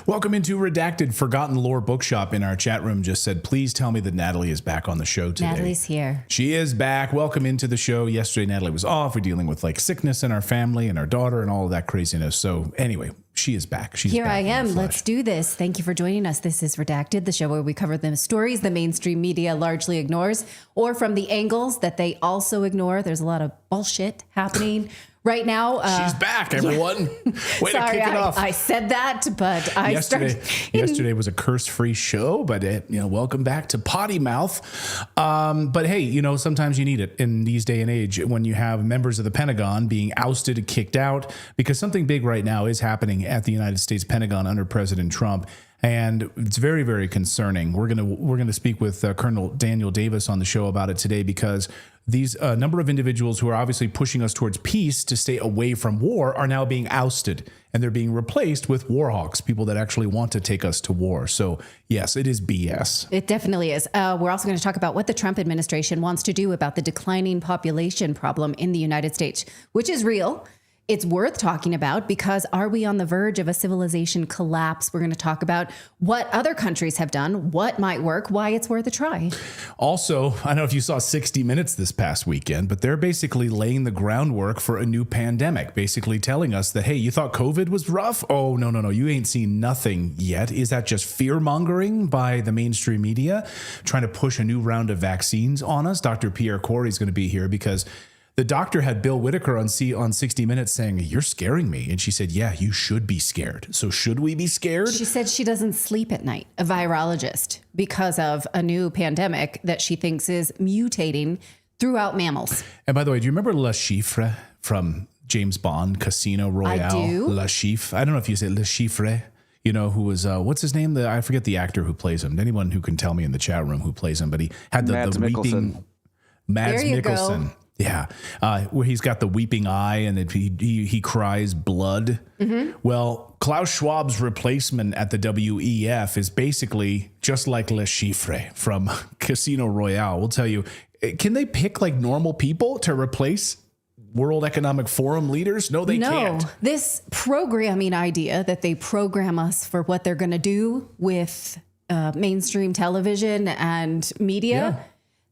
Welcome into Redacted, Forgotten Lore Bookshop. In our chat room just said, please tell me that Natalie is back on the show today. Natalie's here. She is back. Welcome into the show. Yesterday, Natalie was off. We're dealing with like sickness in our family and our daughter and all of that craziness. So anyway, she is back. She's here. Back I am. Let's do this. Thank you for joining us. This is Redacted, the show where we cover the stories the mainstream media largely ignores, or from the angles that they also ignore. There's a lot of bullshit happening right now. She's back, everyone. Way to kick it off. I said that, but yesterday was a curse-free show, but welcome back to Potty Mouth. But hey, sometimes you need it in these day and age when you have members of the Pentagon being ousted and kicked out, because something big right now is happening at the United States Pentagon under President Trump. And it's very, very concerning. We're gonna speak with Colonel Daniel Davis on the show about it today, because these number of individuals who are obviously pushing us towards peace to stay away from war are now being ousted, and they're being replaced with war hawks, people that actually want to take us to war. So yes, it is BS. It definitely is. We're also going to talk about what the Trump administration wants to do about the declining population problem in the United States, which is real. It's worth talking about, because are we on the verge of a civilization collapse? We're going to talk about what other countries have done, what might work, why it's worth a try. Also, I don't know if you saw 60 Minutes this past weekend, but they're basically laying the groundwork for a new pandemic, basically telling us that, hey, you thought COVID was rough? Oh, no. You ain't seen nothing yet. Is that just fear mongering by the mainstream media trying to push a new round of vaccines on us? Dr. Pierre Corey is going to be here, because the doctor had Bill Whitaker on 60 Minutes saying, you're scaring me. And she said, yeah, you should be scared. So should we be scared? She said she doesn't sleep at night, a virologist, because of a new pandemic that she thinks is mutating throughout mammals. And by the way, do you remember Le Chiffre from James Bond, Casino Royale? I do. Le Chiffre. I don't know if you say Le Chiffre. Who was, what's his name? I forget the actor who plays him. Anyone who can tell me in the chat room who plays him, but he had the weeping Mads Mikkelsen. Go. Yeah, where he's got the weeping eye and he cries blood. Mm-hmm. Well, Klaus Schwab's replacement at the WEF is basically just like Le Chiffre from Casino Royale. We'll tell you, can they pick like normal people to replace World Economic Forum leaders? No, they can't. This programming idea that they program us for what they're going to do with mainstream television and media. Yeah.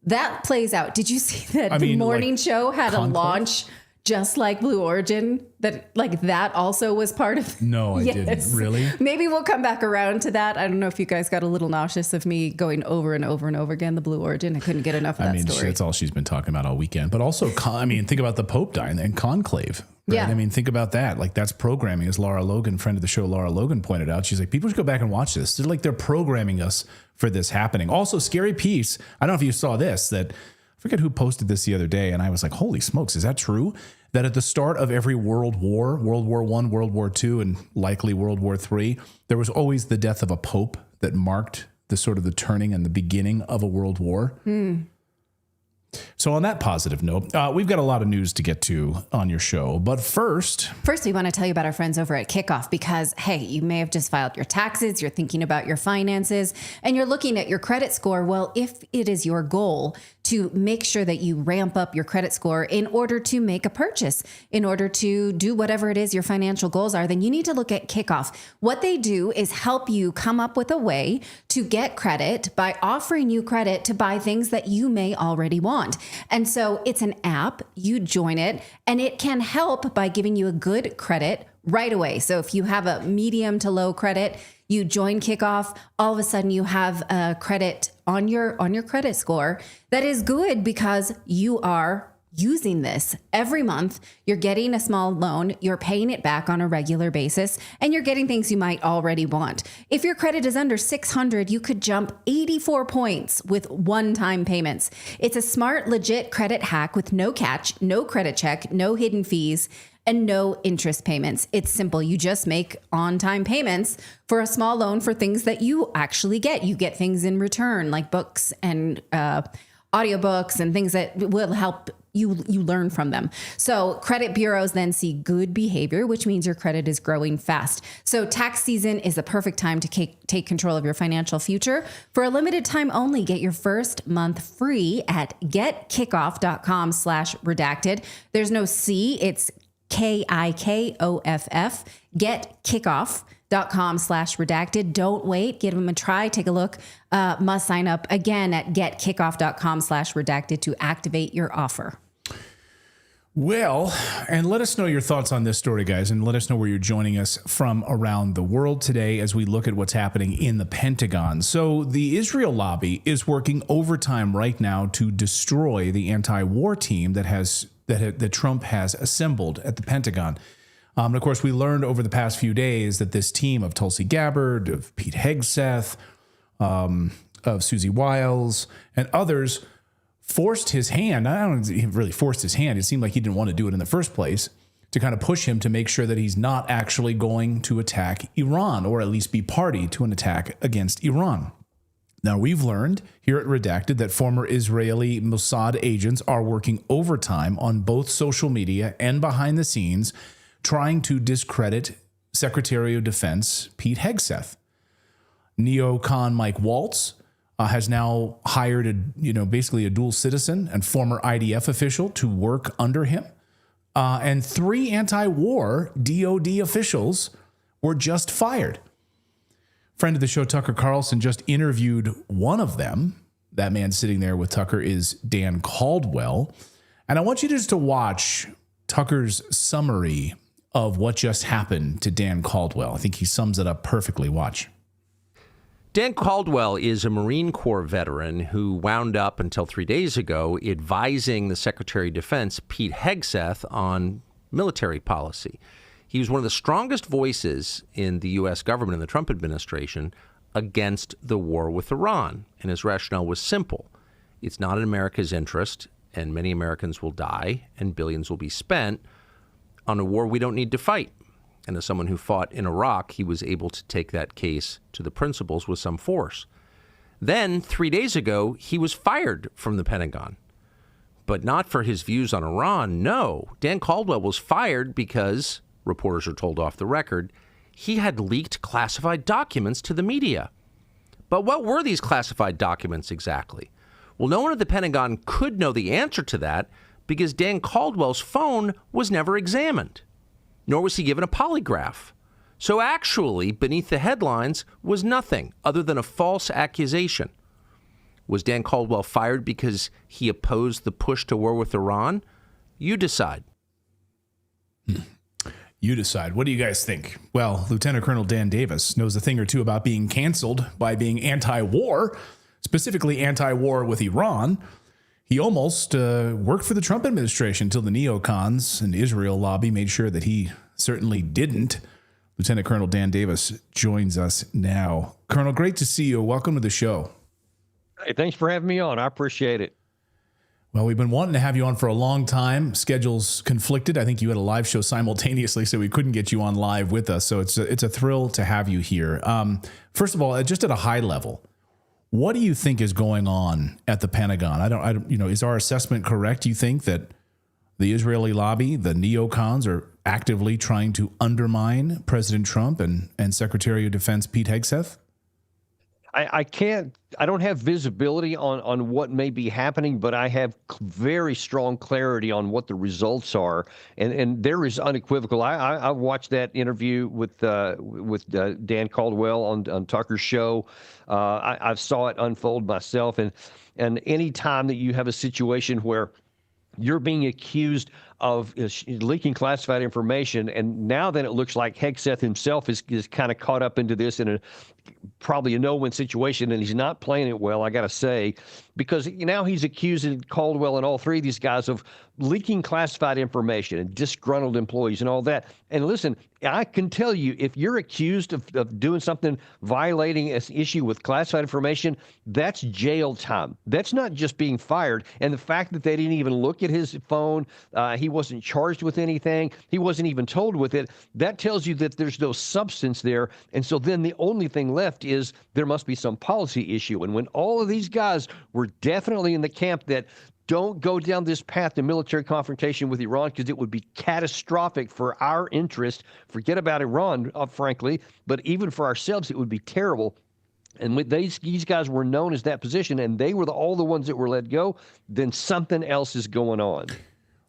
That plays out. Did you see that the morning show had a launch just like Blue Origin? That also was part of. No, I didn't. Really? Maybe we'll come back around to that. I don't know if you guys got a little nauseous of me going over and over and over again the Blue Origin. I couldn't get enough of that story. That's all she's been talking about all weekend. But also, think about the Pope dying and conclave. Right? Yeah. Think about that. Like, that's programming, as Laura Logan, friend of the show, Laura Logan pointed out. She's like, people should go back and watch this. They're programming us for this happening. Also, scary piece. I don't know if you saw this, that I forget who posted this the other day, and I was like, holy smokes, is that true? That at the start of every world war, World War I, World War II, and likely World War III, there was always the death of a pope that marked the sort of the turning and the beginning of a world war. So on that positive note, we've got a lot of news to get to on your show. But first, we want to tell you about our friends over at Kickoff, because, hey, you may have just filed your taxes, you're thinking about your finances, and you're looking at your credit score. Well, if it is your goal to make sure that you ramp up your credit score in order to make a purchase, in order to do whatever it is your financial goals are, then you need to look at Kickoff. What they do is help you come up with a way to get credit by offering you credit to buy things that you may already want. And so it's an app, you join it, and it can help by giving you a good credit right away. So if you have a medium to low credit, you join Kickoff, all of a sudden you have a credit on your credit score that is good, because you are using this every month. You're getting a small loan, you're paying it back on a regular basis, and you're getting things you might already want. If your credit is under 600, you could jump 84 points with one-time payments. It's a smart, legit credit hack with no catch, no credit check, no hidden fees, and no interest payments. It's simple. You just make on-time payments for a small loan for things that you actually get. You get things in return, like books and audiobooks and things that will help you learn from them. So credit bureaus then see good behavior, which means your credit is growing fast. So tax season is the perfect time to take control of your financial future. For a limited time only, get your first month free at getkickoff.com/redacted. There's no C, it's KIKOFF. Getkickoff.com getkickoff.com/redacted. Don't wait. Give them a try. Take a look. Must sign up again at getkickoff.com/redacted to activate your offer. Well, and let us know your thoughts on this story, guys, and let us know where you're joining us from around the world today as we look at what's happening in the Pentagon. So the Israel lobby is working overtime right now to destroy the anti-war team that Trump has assembled at the Pentagon. And of course, we learned over the past few days that this team of Tulsi Gabbard, of Pete Hegseth, of Susie Wiles, and others forced his hand. I don't know if he really forced his hand. It seemed like he didn't want to do it in the first place, to kind of push him to make sure that he's not actually going to attack Iran, or at least be party to an attack against Iran. Now, we've learned here at Redacted that former Israeli Mossad agents are working overtime on both social media and behind the scenes, trying to discredit Secretary of Defense Pete Hegseth. Neocon Mike Waltz has now hired basically a dual citizen and former IDF official to work under him. And 3 anti-war DOD officials were just fired. Friend of the show, Tucker Carlson, just interviewed one of them. That man sitting there with Tucker is Dan Caldwell. And I want you just to watch Tucker's summary of what just happened to Dan Caldwell. I think he sums it up perfectly. Watch. Dan Caldwell is a Marine Corps veteran who wound up until 3 days ago advising the Secretary of Defense, Pete Hegseth, on military policy. He was one of the strongest voices in the U.S. government and the Trump administration against the war with Iran. And his rationale was simple. It's not in America's interest, and many Americans will die, and billions will be spent on a war we don't need to fight. And as someone who fought in Iraq, he was able to take that case to the principals with some force. Then, 3 days ago, he was fired from the Pentagon. But not for his views on Iran, no. Dan Caldwell was fired because, reporters are told off the record, he had leaked classified documents to the media. But what were these classified documents exactly? Well, no one at the Pentagon could know the answer to that because Dan Caldwell's phone was never examined, nor was he given a polygraph. So actually, beneath the headlines was nothing other than a false accusation. Was Dan Caldwell fired because he opposed the push to war with Iran? You decide. You decide. What do you guys think? Well, Lieutenant Colonel Dan Davis knows a thing or two about being canceled by being anti-war, specifically anti-war with Iran. He almost worked for the Trump administration until the neocons and Israel lobby made sure that he certainly didn't. Lieutenant Colonel Dan Davis joins us now. Colonel, great to see you. Welcome to the show. Hey, thanks for having me on. I appreciate it. Well, we've been wanting to have you on for a long time. Schedules conflicted. I think you had a live show simultaneously, so we couldn't get you on live with us. So it's a thrill to have you here. First of all, just at a high level, what do you think is going on at the Pentagon? Is our assessment correct? You think that the Israeli lobby, the neocons, are actively trying to undermine President Trump and Secretary of Defense Pete Hegseth? I don't have visibility on what may be happening, but I have very strong clarity on what the results are. And there is unequivocal. I watched that interview with Dan Caldwell on Tucker's show. I saw it unfold myself. And any time that you have a situation where you're being accused of leaking classified information, and now then it looks like Hegseth himself is kind of caught up into this in probably a no-win situation, and he's not playing it well, I got to say, because now he's accusing Caldwell and all 3 of these guys of leaking classified information and disgruntled employees and all that. And listen, I can tell you, if you're accused of doing something, violating an issue with classified information, that's jail time. That's not just being fired. And the fact that they didn't even look at his phone, he wasn't charged with anything, he wasn't even told with it, that tells you that there's no substance there. And so then the only thing left is there must be some policy issue. And when all of these guys were definitely in the camp that don't go down this path to military confrontation with Iran because it would be catastrophic for our interest. Forget about Iran, frankly, but even for ourselves, it would be terrible. And with these guys were known as that position, and they were all the ones that were let go, then something else is going on.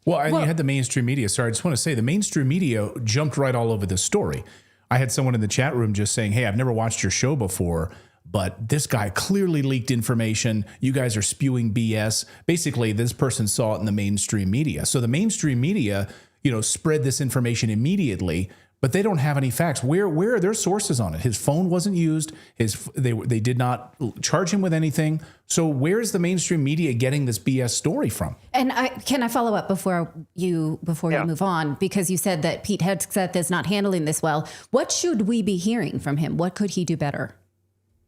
Well, and you had the mainstream media. Sorry, I just want to say the mainstream media jumped right all over this story. I had someone in the chat room just saying, hey, I've never watched your show before, but this guy clearly leaked information. You guys are spewing BS. Basically, this person saw it in the mainstream media. So the mainstream media, spread this information immediately, but they don't have any facts. Where are their sources on it? His phone wasn't used. They did not charge him with anything. So where's the mainstream media getting this BS story from? And can I follow up before you move on? Because you said that Pete Hegseth is not handling this well. What should we be hearing from him? What could he do better?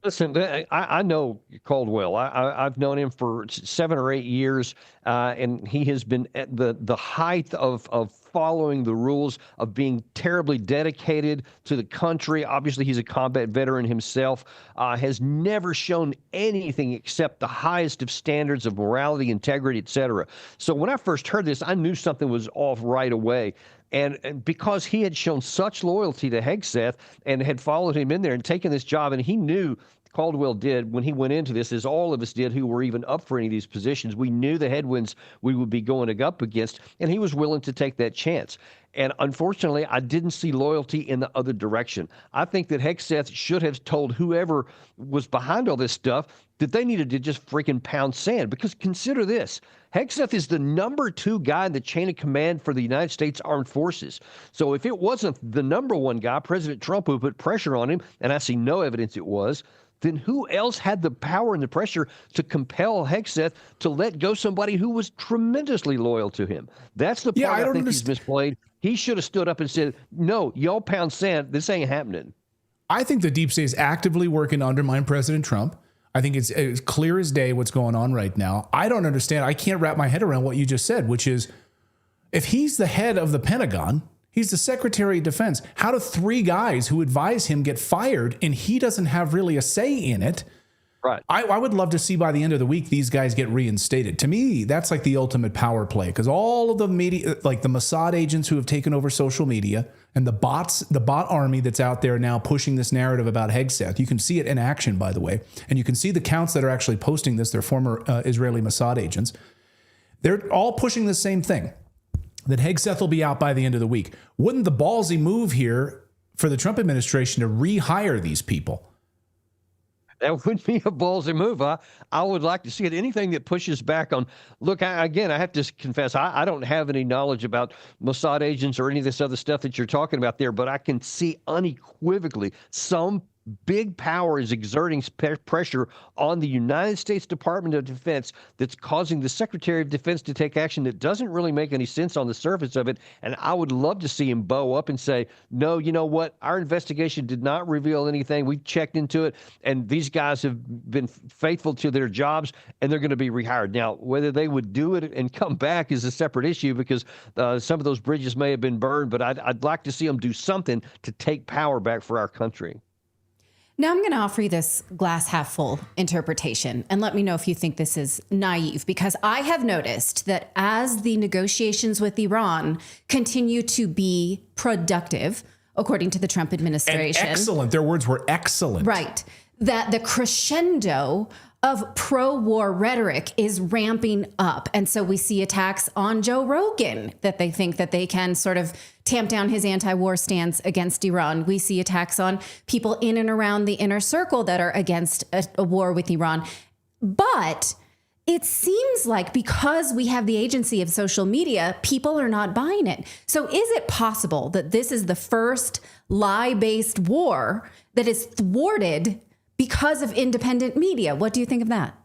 Listen, I know Caldwell. I've known him for 7 or 8 years, and he has been at the height of following the rules, of being terribly dedicated to the country. Obviously, he's a combat veteran himself, has never shown anything except the highest of standards of morality, integrity, et cetera. So when I first heard this, I knew something was off right away. And because he had shown such loyalty to Hegseth and had followed him in there and taken this job, and he knew, Caldwell did, when he went into this, as all of us did who were even up for any of these positions, we knew the headwinds we would be going up against, and he was willing to take that chance. And unfortunately, I didn't see loyalty in the other direction. I think that Hegseth should have told whoever was behind all this stuff that they needed to just freaking pound sand. Because consider this, Hegseth is the number 2 guy in the chain of command for the United States Armed Forces. So if it wasn't the number 1 guy, President Trump, who put pressure on him, and I see no evidence it was, then who else had the power and the pressure to compel Hegseth to let go somebody who was tremendously loyal to him? That's the part I think he's misplayed. He should have stood up and said, no, y'all pound sand. This ain't happening. I think the deep state is actively working to undermine President Trump. I think it's clear as day what's going on right now. I don't understand. I can't wrap my head around what you just said, which is if he's the head of the Pentagon, he's the Secretary of Defense. How do 3 guys who advise him get fired and he doesn't have really a say in it? Right. I would love to see by the end of the week these guys get reinstated. To me, that's like the ultimate power play, because all of the media, like the Mossad agents who have taken over social media and the bot army that's out there now pushing this narrative about Hegseth. You can see it in action, by the way, and you can see the counts that are actually posting this. They're former Israeli Mossad agents. They're all pushing the same thing, that Hegseth will be out by the end of the week. Wouldn't the ballsy move here for the Trump administration to rehire these people? That would be a ballsy move. I would like to see it. Anything that pushes back on. Look, I have to confess, I don't have any knowledge about Mossad agents or any of this other stuff that you're talking about there, but I can see unequivocally some big power is exerting pressure on the United States Department of Defense that's causing the Secretary of Defense to take action that doesn't really make any sense on the surface of it. And I would love to see him bow up and say, no, you know what? Our investigation did not reveal anything. We checked into it, and these guys have been faithful to their jobs, and they're going to be rehired. Now, whether they would do it and come back is a separate issue, because some of those bridges may have been burned, but I'd like to see them do something to take power back for our country. Now I'm going to offer you this glass half full interpretation, and let me know if you think this is naive, because I have noticed that as the negotiations with Iran continue to be productive, according to the Trump administration. And excellent. Their words were excellent. Right. That the crescendo of pro-war rhetoric is ramping up. And so we see attacks on Joe Rogan that they think that they can sort of tamp down his anti-war stance against Iran. We see attacks on people in and around the inner circle that are against a war with Iran. But it seems like because we have the agency of social media, people are not buying it. So is it possible that this is the first lie-based war that is thwarted because of independent media? What do you think of that?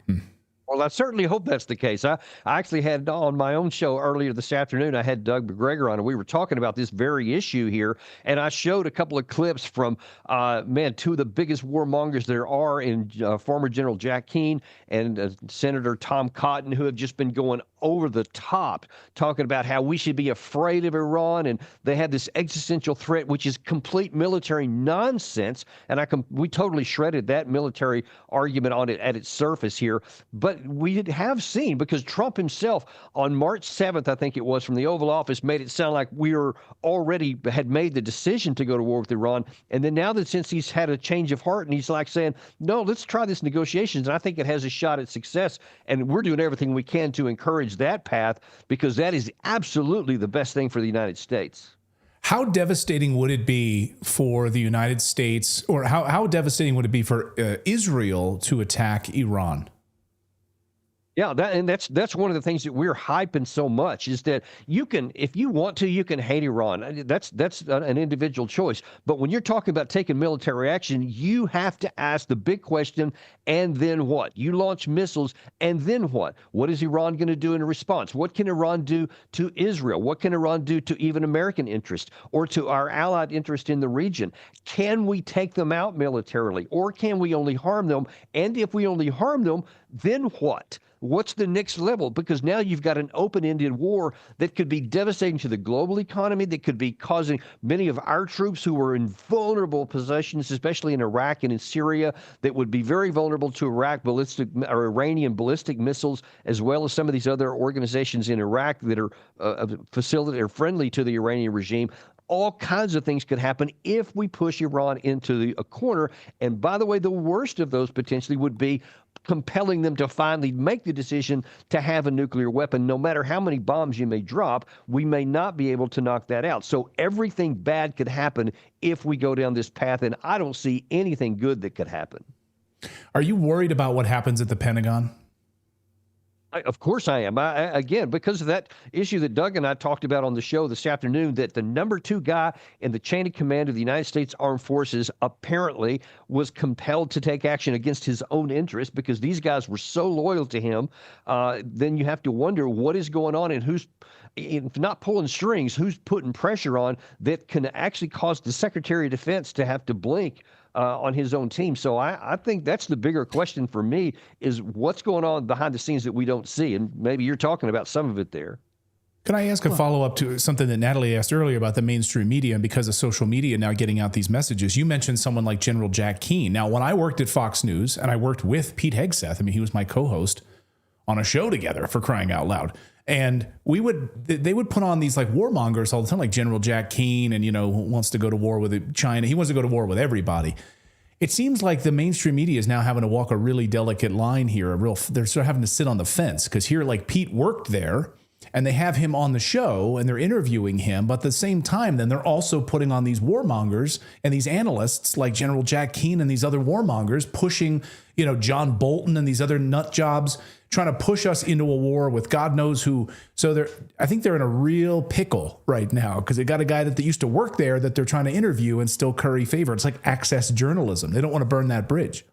Well, I certainly hope that's the case. I actually had on my own show earlier this afternoon, I had Doug McGregor on, and we were talking about this very issue here. And I showed a couple of clips from, 2 of the biggest warmongers there are in former General Jack Keane and Senator Tom Cotton, who have just been going over the top, talking about how we should be afraid of Iran, and they have this existential threat, which is complete military nonsense. And we totally shredded that military argument on it at its surface here. But we have seen, because Trump himself on March 7th, I think it was, from the Oval Office, made it sound like we had made the decision to go to war with Iran. And then now that since he's had a change of heart and he's like saying, no, let's try this negotiations. And I think it has a shot at success. And we're doing everything we can to encourage that path, because that is absolutely the best thing for the United States. How devastating would it be for the United States, or how devastating would it be for Israel to attack Iran? Yeah, that's one of the things that we're hyping so much is that you can, if you want to, you can hate Iran. That's an individual choice. But when you're talking about taking military action, you have to ask the big question, and then what? You launch missiles, and then what? What is Iran going to do in response? What can Iran do to Israel? What can Iran do to even American interest or to our allied interest in the region? Can we take them out militarily, or can we only harm them? And if we only harm them, then what? What's the next level? Because now you've got an open-ended war that could be devastating to the global economy, that could be causing many of our troops who are in vulnerable positions, especially in Iraq and in Syria, that would be very vulnerable to Iranian ballistic missiles, as well as some of these other organizations in Iraq that are friendly to the Iranian regime. All kinds of things could happen if we push Iran into a corner. And by the way, the worst of those potentially would be compelling them to finally make the decision to have a nuclear weapon. No matter how many bombs you may drop, we may not be able to knock that out. So everything bad could happen if we go down this path, and I don't see anything good that could happen. Are you worried about what happens at the Pentagon? Of course I am. Again, because of that issue that Doug and I talked about on the show this afternoon, that the number 2 guy in the chain of command of the United States Armed Forces apparently was compelled to take action against his own interests because these guys were so loyal to him. Then you have to wonder what is going on and who's, if not pulling strings, who's putting pressure on that can actually cause the Secretary of Defense to have to blink on his own team. So I think that's the bigger question for me, is what's going on behind the scenes that we don't see. And maybe you're talking about some of it there. Can I ask a follow-up to something that Natalie asked earlier about the mainstream media, and because of social media now getting out these messages? You mentioned someone like General Jack Keane. Now, when I worked at Fox News and I worked with Pete Hegseth, I mean, he was my co-host on a show together, for crying out loud. And they would put on these like warmongers all the time, like General Jack Keane, and, wants to go to war with China. He wants to go to war with everybody. It seems like the mainstream media is now having to walk a really delicate line here. They're sort of having to sit on the fence, because here, like, Pete worked there and they have him on the show and they're interviewing him. But at the same time, then they're also putting on these warmongers and these analysts like General Jack Keane and these other warmongers pushing, John Bolton and these other nut jobs, trying to push us into a war with God knows who. So I think they're in a real pickle right now, because they got a guy that used to work there that they're trying to interview and still curry favor. It's like access journalism. They don't want to burn that bridge.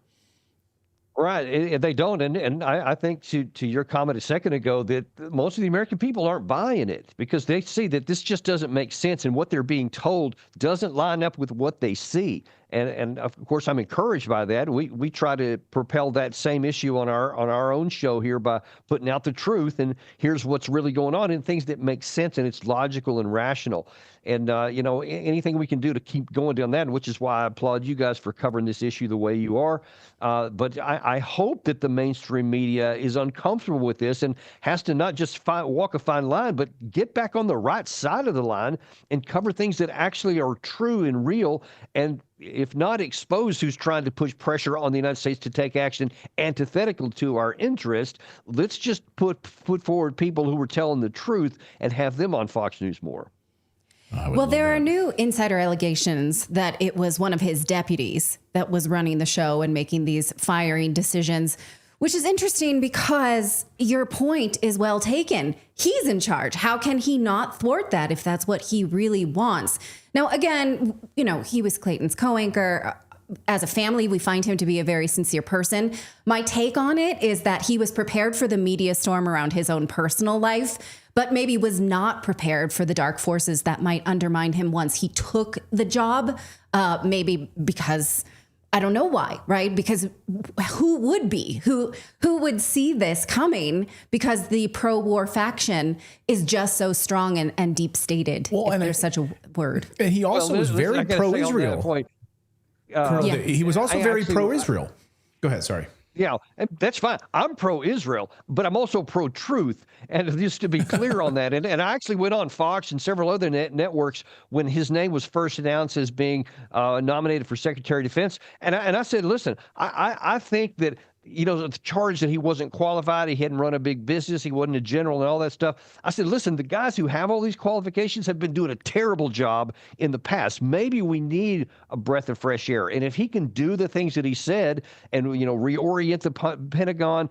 Right. They don't. And I think to your comment a second ago that most of the American people aren't buying it, because they see that this just doesn't make sense, and what they're being told doesn't line up with what they see. And of course, I'm encouraged by that. We try to propel that same issue on our own show here by putting out the truth, and here's what's really going on, and things that make sense, and it's logical and rational. And anything we can do to keep going down that, which is why I applaud you guys for covering this issue the way you are. But I hope that the mainstream media is uncomfortable with this and has to not just walk a fine line, but get back on the right side of the line and cover things that actually are true and real, and if not expose who's trying to push pressure on the United States to take action antithetical to our interest. Let's just put forward people who are telling the truth and have them on Fox News more. Well, there are new insider allegations that it was one of his deputies that was running the show and making these firing decisions, which is interesting because your point is well taken. He's in charge. How can he not thwart that if that's what he really wants? Now, again, he was Clayton's co-anchor. As a family, we find him to be a very sincere person. My take on it is that he was prepared for the media storm around his own personal life, but maybe was not prepared for the dark forces that might undermine him once he took the job. Maybe because I don't know why, right? Because who would be? Who would see this coming? Because the pro-war faction is just so strong and deep-stated, if there's such a word. And he also was very pro-Israel. He was also very pro-Israel. Go ahead, sorry. Yeah, and that's fine. I'm pro-Israel, but I'm also pro-truth. And just to be clear on that, and I actually went on Fox and several other networks when his name was first announced as being nominated for Secretary of Defense. And I said, listen, I think that charge that he wasn't qualified, he hadn't run a big business, he wasn't a general and all that stuff. I said, listen, the guys who have all these qualifications have been doing a terrible job in the past. Maybe we need a breath of fresh air. And if he can do the things that he said and, reorient the Pentagon,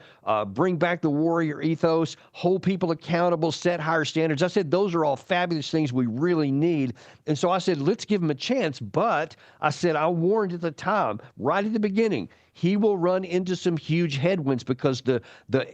bring back the warrior ethos, hold people accountable, set higher standards. I said, those are all fabulous things we really need. And so I said, let's give him a chance. But I said, I warned at the time, right at the beginning, he will run into some huge headwinds because the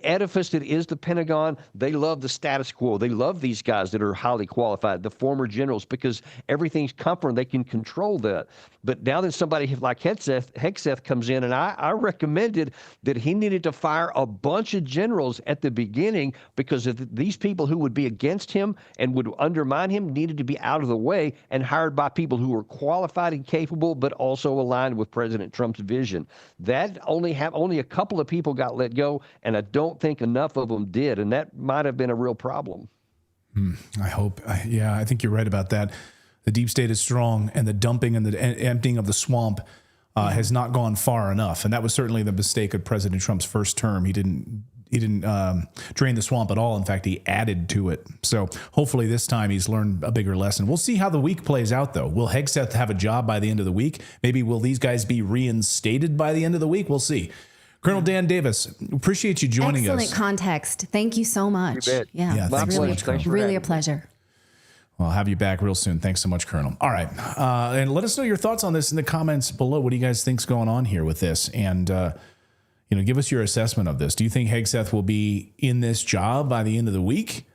edifice that is the Pentagon, they love the status quo. They love these guys that are highly qualified, the former generals, because everything's comfort and they can control that. But now that somebody like Hegseth comes in, and I recommended that he needed to fire a bunch of generals at the beginning because of these people who would be against him and would undermine him needed to be out of the way and hired by people who were qualified and capable, but also aligned with President Trump's vision. That only a couple of people got let go, and I don't think enough of them did, and that might have been a real problem. I hope. I think you're right about that. The deep state is strong, and the dumping and the emptying of the swamp has not gone far enough. And that was certainly the mistake of President Trump's first term. He didn't drain the swamp at all. In fact, he added to it. So hopefully this time he's learned a bigger lesson. We'll see how the week plays out, though. Will Hegseth have a job by the end of the week? Maybe will these guys be reinstated by the end of the week? We'll see. Colonel Dan Davis, appreciate you joining us. Excellent context. Thank you so much. You bet. Yeah, thanks so much, Colonel. Really a pleasure. I'll have you back real soon. Thanks so much, Colonel. All right. And let us know your thoughts on this in the comments below. What do you guys think's going on here with this? And, give us your assessment of this. Do you think Hegseth will be in this job by the end of the week?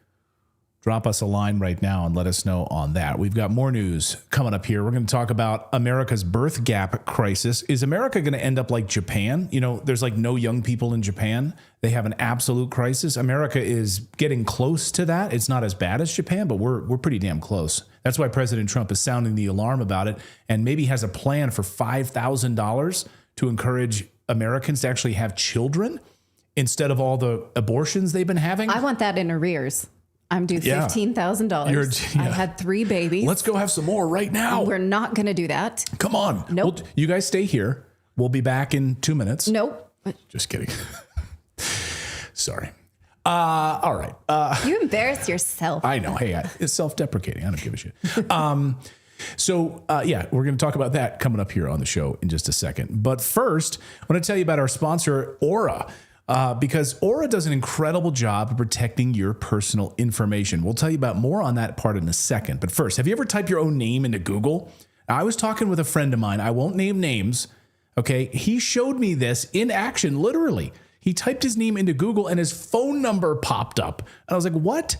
Drop us a line right now and let us know on that. We've got more news coming up here. We're going to talk about America's birth gap crisis. Is America going to end up like Japan? There's like no young people in Japan. They have an absolute crisis. America is getting close to that. It's not as bad as Japan, but we're pretty damn close. That's why President Trump is sounding the alarm about it and maybe has a plan for $5,000 to encourage Americans to actually have children instead of all the abortions they've been having. I want that in arrears. I'm due $15,000. I had 3 babies. Let's go have some more right now. We're not going to do that. Come on. Nope. You guys stay here. We'll be back in 2 minutes. Nope. Just kidding. Sorry. All right. You embarrass yourself. I know. Hey, it's self-deprecating. I don't give a shit. So, we're going to talk about that coming up here on the show in just a second. But first, I want to tell you about our sponsor, Aura, because Aura does an incredible job of protecting your personal information. We'll tell you about more on that part in a second. But first, have you ever typed your own name into Google? I was talking with a friend of mine. I won't name names. Okay. He showed me this in action, literally. He typed his name into Google and his phone number popped up. And I was like, what?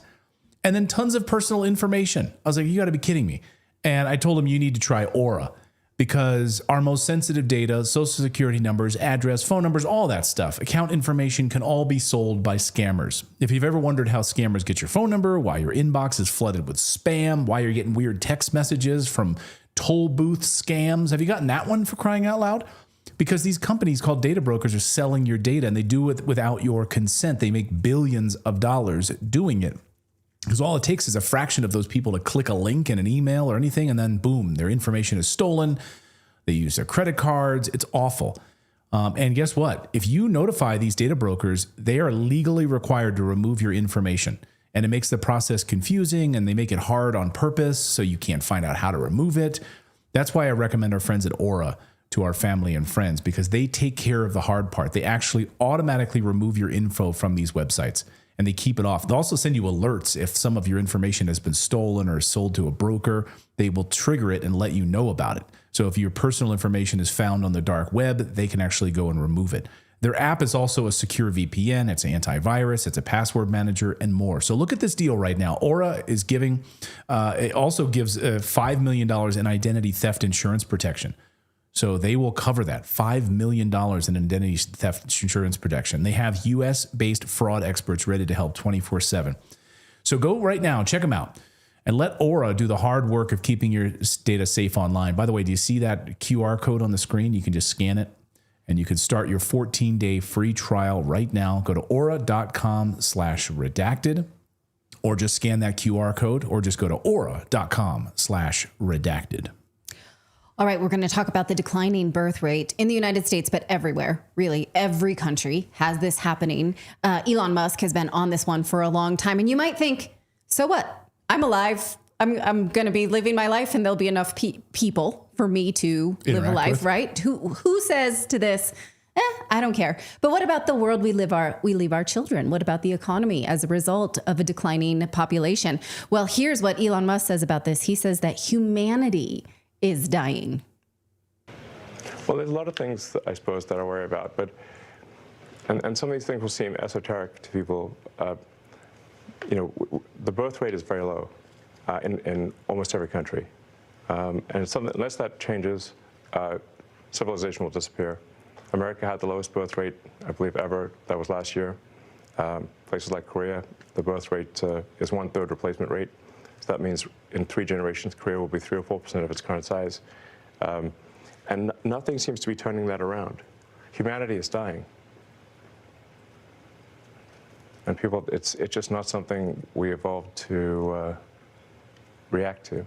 And then tons of personal information. I was like, you got to be kidding me. And I told him you need to try Aura because our most sensitive data, social security numbers, address, phone numbers, all that stuff, account information can all be sold by scammers. If you've ever wondered how scammers get your phone number, why your inbox is flooded with spam, why you're getting weird text messages from toll booth scams, have you gotten that one for crying out loud? Because these companies called data brokers are selling your data and they do it without your consent. They make billions of dollars doing it. Because all it takes is a fraction of those people to click a link in an email or anything, and then boom, their information is stolen. They use their credit cards. It's awful. And guess what? If you notify these data brokers, they are legally required to remove your information. And it makes the process confusing, and they make it hard on purpose so you can't find out how to remove it. That's why I recommend our friends at Aura to our family and friends, because they take care of the hard part. They actually automatically remove your info from these websites. And they keep it off. They'll also send you alerts if some of your information has been stolen or sold to a broker. They will trigger it and let you know about it. So if your personal information is found on the dark web, they can actually go and remove it. Their app is also a secure VPN. It's antivirus. It's a password manager and more. So look at this deal right now. Aura is giving, it also gives $5 million in identity theft insurance protection. So they will cover that $5 million in identity theft insurance protection. They have US-based fraud experts ready to help 24/7. So go right now, check them out, and let Aura do the hard work of keeping your data safe online. By the way, do you see that QR code on the screen? You can just scan it, and you can start your 14-day free trial right now. Go to aura.com/redacted, or just scan that QR code, or just go to aura.com/redacted. All right, we're going to talk about the declining birth rate in the United States, but everywhere, really, every country has this happening. Elon Musk has been on this one for a long time. And you might think, so what? I'm alive. I'm going to be living my life and there'll be enough people for me to live a life, right? Who says to this, I don't care. But what about the world we leave our children? What about the economy as a result of a declining population? Well, here's what Elon Musk says about this. He says that humanity is dying. Well, there's a lot of things that I suppose that I worry about, but and some of these things will seem esoteric to people. The birth rate is very low in almost every country, and it's something, unless that changes, civilization will disappear. America had the lowest birth rate, I believe, ever. That was last year. Places like Korea, the birth rate is 1/3 replacement rate. So that means in 3 generations, Korea will be 3 or 4% of its current size. And nothing seems to be turning that around. Humanity is dying. And people, it's just not something we evolved to react to.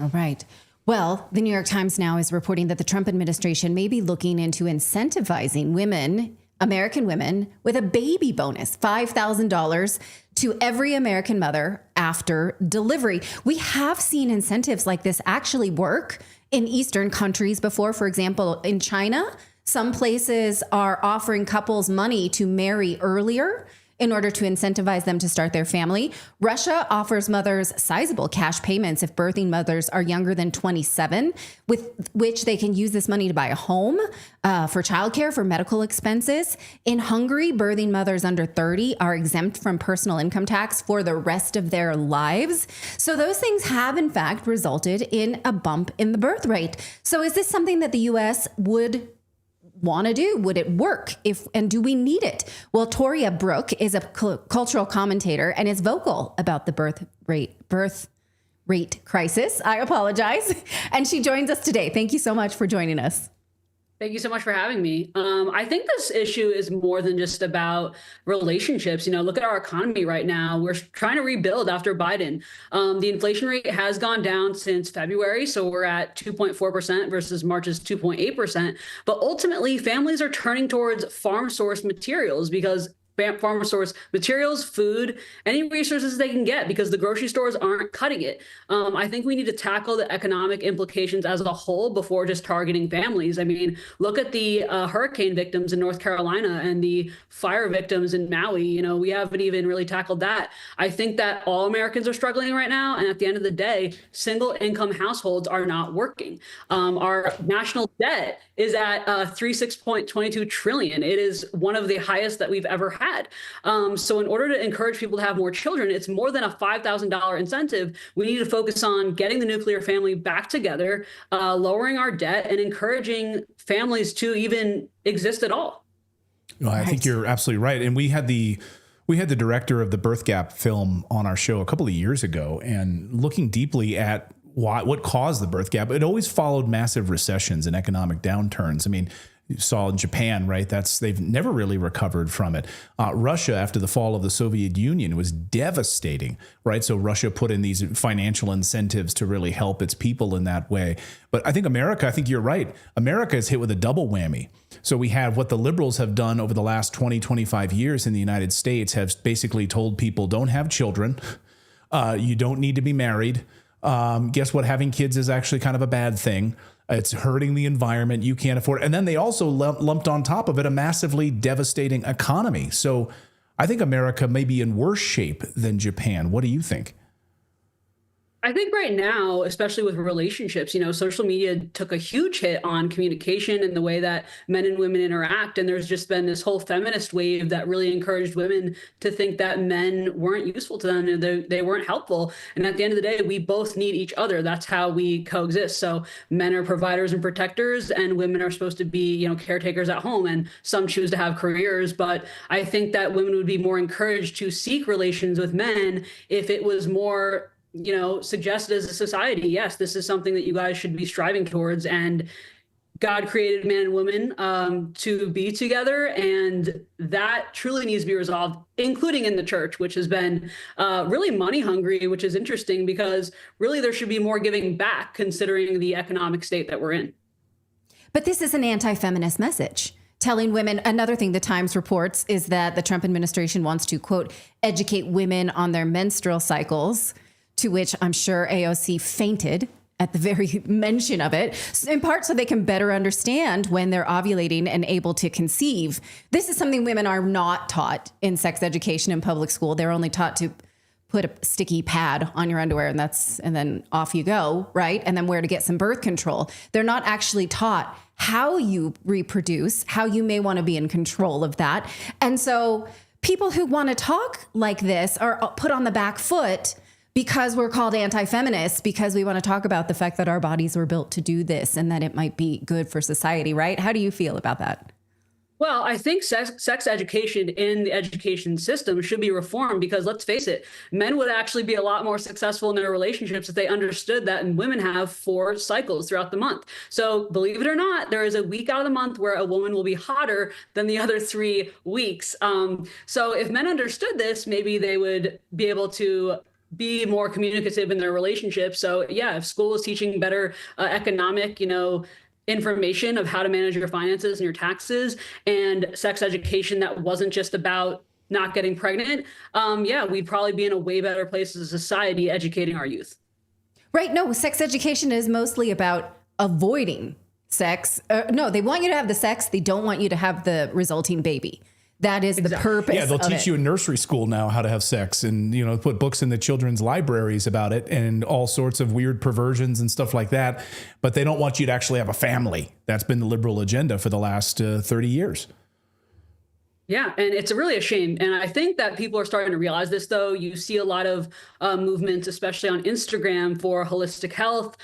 All right. Well, the New York Times now is reporting that the Trump administration may be looking into incentivizing women, American women, with a baby bonus, $5,000 to every American mother after delivery. We have seen incentives like this actually work in Eastern countries before. For example, in China, some places are offering couples money to marry earlier in order to incentivize them to start their family. Russia offers mothers sizable cash payments if birthing mothers are younger than 27, with which they can use this money to buy a home, for childcare, for medical expenses. In Hungary, birthing mothers under 30 are exempt from personal income tax for the rest of their lives. So those things have, in fact, resulted in a bump in the birth rate. So is this something that the U.S. would want to do? Would it work? And do we need it? Well, Toria Brooke is a cultural commentator and is vocal about the birth rate crisis. I apologize. And she joins us today. Thank you so much for joining us. Thank you so much for having me. I think this issue is more than just about relationships. Look at our economy right now. We're trying to rebuild after Biden. The inflation rate has gone down since February. So we're at 2.4% versus March's 2.8%. But ultimately, families are turning towards farm source materials because farmer source materials, food, any resources they can get because the grocery stores aren't cutting it. I think we need to tackle the economic implications as a whole before just targeting families. I mean, look at the hurricane victims in North Carolina and the fire victims in Maui. We haven't even really tackled that. I think that all Americans are struggling right now. And at the end of the day, single income households are not working. Our national debt is at 36.22 trillion. It is one of the highest that we've ever had. So in order to encourage people to have more children, it's more than a $5,000 incentive. We need to focus on getting the nuclear family back together, lowering our debt, and encouraging families to even exist at all. Well, I think you're absolutely right. And we had the director of the Birth Gap film on our show a couple of years ago, and looking deeply at what caused the birth gap. It always followed massive recessions and economic downturns. I mean, you saw in Japan, right? They've never really recovered from it. Russia, after the fall of the Soviet Union, was devastating, right? So Russia put in these financial incentives to really help its people in that way. But I think you're right. America is hit with a double whammy. So we have what the liberals have done over the last 20, 25 years in the United States, have basically told people, don't have children. You don't need to be married. Guess what? Having kids is actually kind of a bad thing. It's hurting the environment. You can't afford it. And then they also lumped on top of it a massively devastating economy. So I think America may be in worse shape than Japan. What do you think? I think right now, especially with relationships, social media took a huge hit on communication and the way that men and women interact. And there's just been this whole feminist wave that really encouraged women to think that men weren't useful to them and they weren't helpful. And at the end of the day, we both need each other. That's how we coexist. So men are providers and protectors, and women are supposed to be, caretakers at home. And some choose to have careers. But I think that women would be more encouraged to seek relations with men if it was more suggested as a society, yes, this is something that you guys should be striving towards. And God created man and woman to be together, and that truly needs to be resolved, including in the church, which has been really money hungry, which is interesting because really there should be more giving back considering the economic state that we're in. But this is an anti-feminist message. Telling women, another thing the Times reports is that the Trump administration wants to, quote, educate women on their menstrual cycles, to which I'm sure AOC fainted at the very mention of it, in part so they can better understand when they're ovulating and able to conceive. This is something women are not taught in sex education in public school. They're only taught to put a sticky pad on your underwear and then off you go, right? And then where to get some birth control. They're not actually taught how you reproduce, how you may want to be in control of that. And so people who want to talk like this are put on the back foot because we're called anti-feminists, because we want to talk about the fact that our bodies were built to do this and that it might be good for society, right? How do you feel about that? Well, I think sex education in the education system should be reformed because let's face it, men would actually be a lot more successful in their relationships if they understood that, and women have 4 cycles throughout the month. So believe it or not, there is a week out of the month where a woman will be hotter than the other 3 weeks. So if men understood this, maybe they would be able to be more communicative in their relationships. So yeah, if school is teaching better economic, information of how to manage your finances and your taxes, and sex education that wasn't just about not getting pregnant, we'd probably be in a way better place as a society educating our youth. Right. No, sex education is mostly about avoiding sex. No, they want you to have the sex. They don't want you to have the resulting baby. That is the purpose. Yeah, they'll teach you in nursery school now how to have sex, and put books in the children's libraries about it and all sorts of weird perversions and stuff like that. But they don't want you to actually have a family. That's been the liberal agenda for the last 30 years. Yeah, and it's really a shame. And I think that people are starting to realize this, though. You see a lot of movements, especially on Instagram, for holistic health,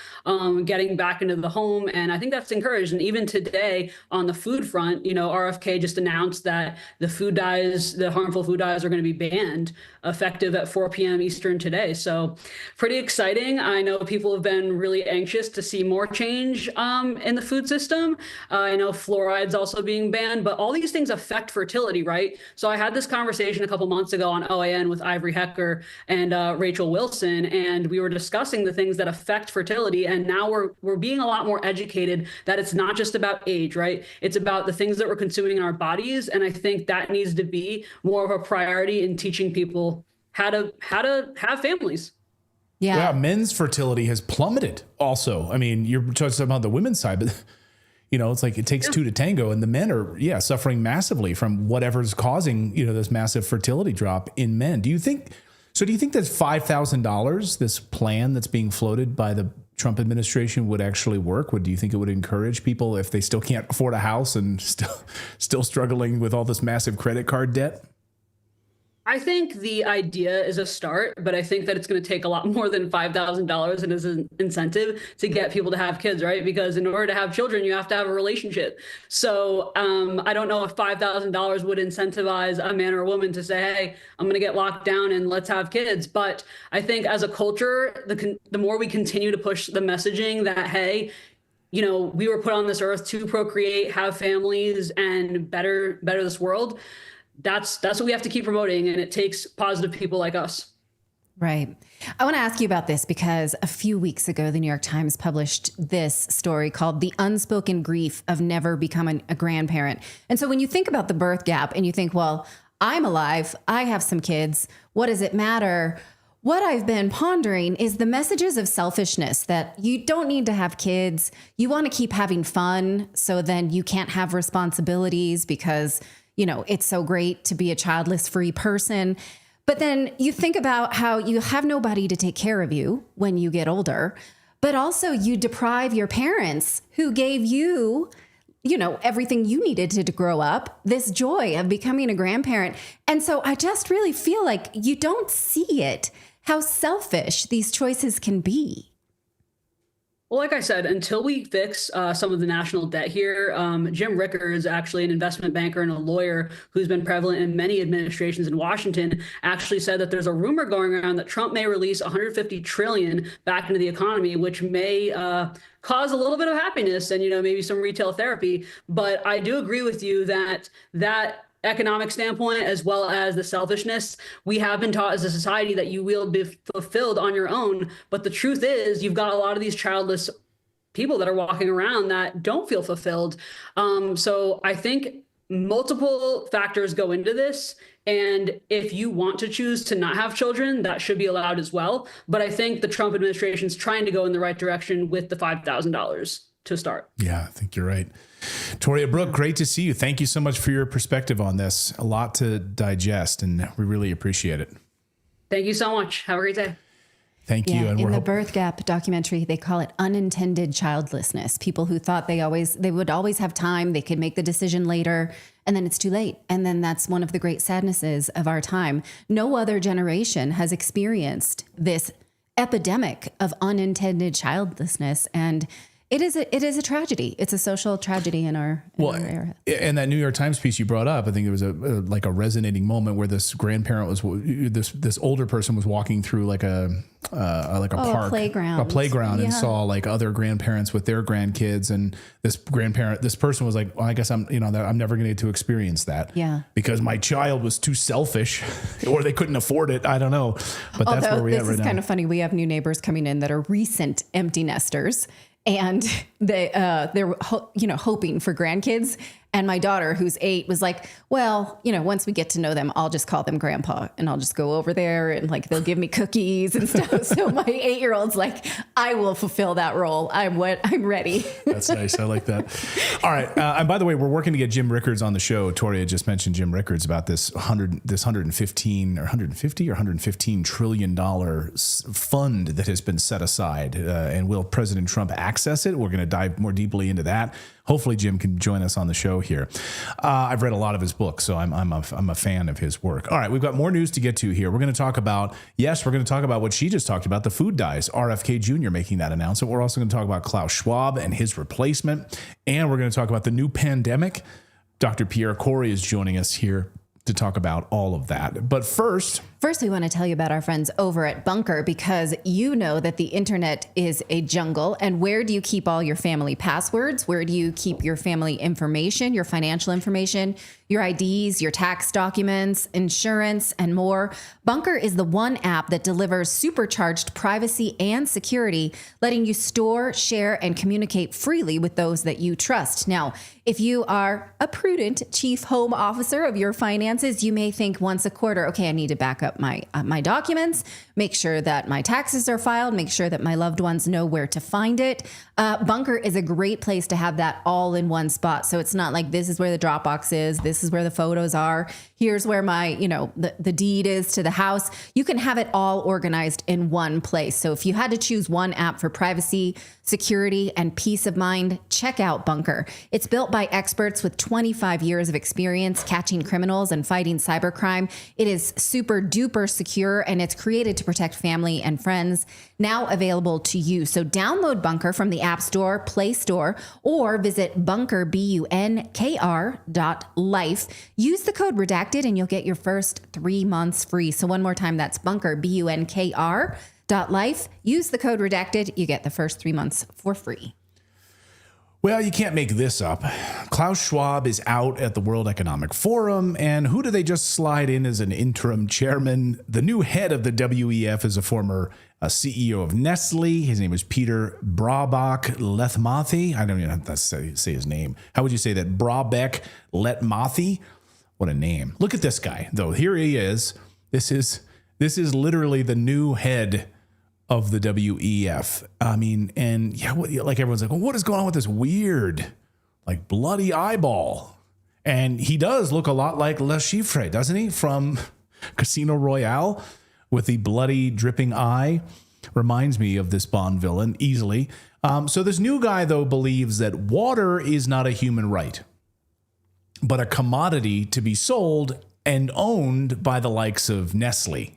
getting back into the home. And I think that's encouraged. And even today on the food front, RFK just announced that the harmful food dyes are going to be banned effective at 4 p.m. Eastern today. So pretty exciting. I know people have been really anxious to see more change in the food system. I know fluoride's also being banned, but all these things affect fertility, right? So I had this conversation a couple months ago on OAN with Ivory Hecker and Rachel Wilson, and we were discussing the things that affect fertility. And now we're being a lot more educated that it's not just about age, right? It's about the things that we're consuming in our bodies. And I think that needs to be more of a priority in teaching people how to have families. Yeah. Men's fertility has plummeted also. I mean, you're talking about the women's side, but it's like it takes 2 to tango, and the men are suffering massively from whatever's causing, this massive fertility drop in men. Do you think that $5,000, this plan that's being floated by the Trump administration, would actually work? Do you think it would encourage people, if they still can't afford a house and still struggling with all this massive credit card debt? I think the idea is a start, but I think that it's going to take a lot more than $5,000 as an incentive to get people to have kids, right? Because in order to have children, you have to have a relationship. So I don't know if $5,000 would incentivize a man or a woman to say, hey, I'm going to get locked down and let's have kids. But I think as a culture, the more we continue to push the messaging that, hey, we were put on this earth to procreate, have families, and better this world. That's what we have to keep promoting, and it takes positive people like us. Right. I want to ask you about this because a few weeks ago, the New York Times published this story called The Unspoken Grief of Never Becoming a Grandparent. And so when you think about the birth gap and you think, well, I'm alive, I have some kids, what does it matter? What I've been pondering is the messages of selfishness, that you don't need to have kids. You want to keep having fun, so then you can't have responsibilities because it's so great to be a childless free person. But then you think about how you have nobody to take care of you when you get older, but also you deprive your parents who gave you, everything you needed to grow up, this joy of becoming a grandparent. And so I just really feel like you don't see it, how selfish these choices can be. Well, like I said, until we fix some of the national debt here, Jim Ricker is actually an investment banker and a lawyer who's been prevalent in many administrations in Washington, actually said that there's a rumor going around that Trump may release 150 trillion back into the economy, which may cause a little bit of happiness and, maybe some retail therapy. But I do agree with you that economic standpoint, as well as the selfishness, we have been taught as a society that you will be fulfilled on your own. But the truth is, you've got a lot of these childless people that are walking around that don't feel fulfilled. So I think multiple factors go into this. And if you want to choose to not have children, that should be allowed as well. But I think the Trump administration is trying to go in the right direction with the $5,000 to start. Yeah, I think you're right. Toria Brooke, great to see you. Thank you so much for your perspective on this. A lot to digest, and we really appreciate it. Thank you so much. Have a great day. Thank you. And in the Birth Gap documentary, they call it unintended childlessness. People who thought they would always have time, they could make the decision later, and then it's too late. And then that's one of the great sadnesses of our time. No other generation has experienced this epidemic of unintended childlessness, and it is a tragedy. It's a social tragedy in our era. And that New York Times piece you brought up, I think it was like a resonating moment where this grandparent was this older person was walking through like a park, a playground, and saw like other grandparents with their grandkids, and this person was like, well, I guess I'm never going to get to experience that, because my child was too selfish, or they couldn't afford it. I don't know, but that's where we are right now. This is kind of funny. We have new neighbors coming in that are recent empty nesters. And they're hoping for grandkids. And my daughter, who's 8, was like, well, once we get to know them, I'll just call them grandpa, and I'll just go over there and like they'll give me cookies and stuff. So my 8-year-old's like, I will fulfill that role. I'm ready. That's nice. I like that. All right. And by the way, we're working to get Jim Rickards on the show. Toria just mentioned Jim Rickards about this 115 trillion fund that has been set aside. And will President Trump access it? We're going to dive more deeply into that. Hopefully Jim can join us on the show here. I've read a lot of his books, so I'm a fan of his work. All right, we've got more news to get to here. We're going to talk about what she just talked about, the food dyes. RFK Jr. making that announcement. We're also going to talk about Klaus Schwab and his replacement, and we're going to talk about the new pandemic. Dr. Pierre Corey is joining us here to talk about all of that. But first, we want to tell you about our friends over at Bunker, because you know that the internet is a jungle. And where do you keep all your family passwords? Where do you keep your family information, your financial information, your IDs, your tax documents, insurance, and more? Bunker is the one app that delivers supercharged privacy and security, letting you store, share, and communicate freely with those that you trust. Now, if you are a prudent chief home officer of your finances, you may think once a quarter, okay, I need to back up my documents, make sure that my taxes are filed, make sure that my loved ones know where to find it. Bunker is a great place to have that all in one spot. So it's not like this is where the Dropbox is, this is where the photos are, here's where my, the deed is to the house. You can have it all organized in one place. So if you had to choose one app for privacy, security, and peace of mind, check out Bunker. It's built by experts with 25 years of experience catching criminals and fighting cybercrime. It is super duper secure, and it's created to protect family and friends. Now available to you. So download Bunker from the App Store, Play Store, or visit Bunker, BUNKR.life. Use the code Redacted and you'll get your first 3 months free. So one more time, that's Bunker, BUNKR.life. Use the code Redacted. You get the first 3 months for free. Well, you can't make this up. Klaus Schwab is out at the World Economic Forum, and who do they just slide in as an interim chairman? The new head of the WEF is a former CEO of Nestle. His name is Peter Brabeck-Letmathy. I don't even have to say his name. How would you say that? Brabeck-Letmathy? What a name. Look at this guy, though. Here he is. This is literally the new head of the WEF. I mean, and yeah, like everyone's like, well, what is going on with this weird, like bloody eyeball? And he does look a lot like Le Chiffre, doesn't he? From Casino Royale with the bloody dripping eye. Reminds me of this Bond villain easily. So this new guy, though, believes that water is not a human right, but a commodity to be sold and owned by the likes of Nestle.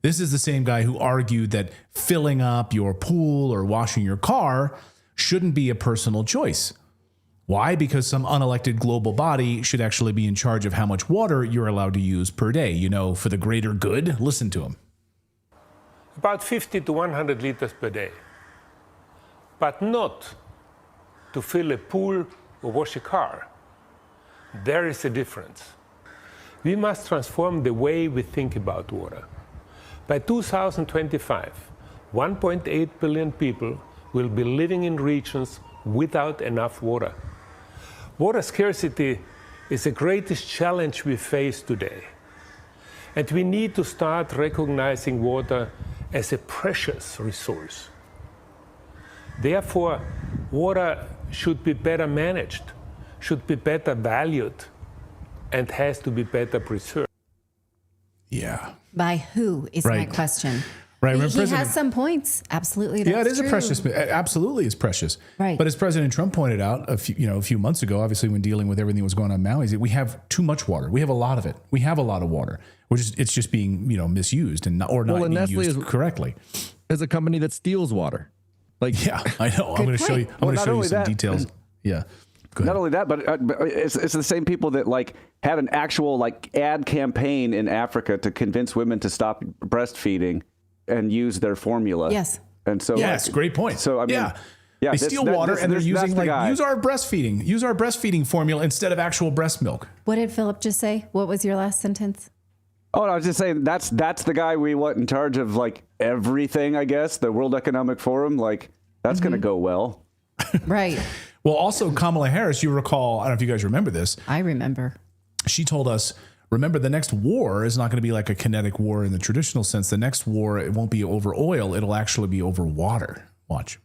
This is the same guy who argued that filling up your pool or washing your car shouldn't be a personal choice. Why? Because some unelected global body should actually be in charge of how much water you're allowed to use per day, for the greater good. Listen to him. About 50 to 100 liters per day, but not to fill a pool or wash a car. There is a difference. We must transform the way we think about water. By 2025, 1.8 billion people will be living in regions without enough water. Water scarcity is the greatest challenge we face today. And we need to start recognizing water as a precious resource. Therefore, water should be better managed, should be better valued, and has to be better preserved. Yeah. By who is my question. Right. He has some points. Absolutely. That's yeah, it is true. Absolutely is precious. Right. But as President Trump pointed out a few months ago, obviously when dealing with everything that was going on in Maui, is that we have too much water. We have a lot of it. We have a lot of water. It's just being, misused and not being Nestle used correctly. Is a company that steals water. Yeah, I know. I'm going to show you. I'm going to show you some details. Yeah. Not only that, but it's the same people that have an actual ad campaign in Africa to convince women to stop breastfeeding and use their formula. Yes. And so yes, great point. So I mean, they steal water and they're using use our breastfeeding formula instead of actual breast milk. What did Philip just say? What was your last sentence? Oh, I was just saying that's the guy we want in charge of everything. I guess the World Economic Forum. That's going to go well. Right. Well, also Kamala Harris, you recall, I don't know if you guys remember this. I remember. She told us, remember, the next war is not going to be like a kinetic war in the traditional sense. The next war, it won't be over oil. It'll actually be over water. Watch.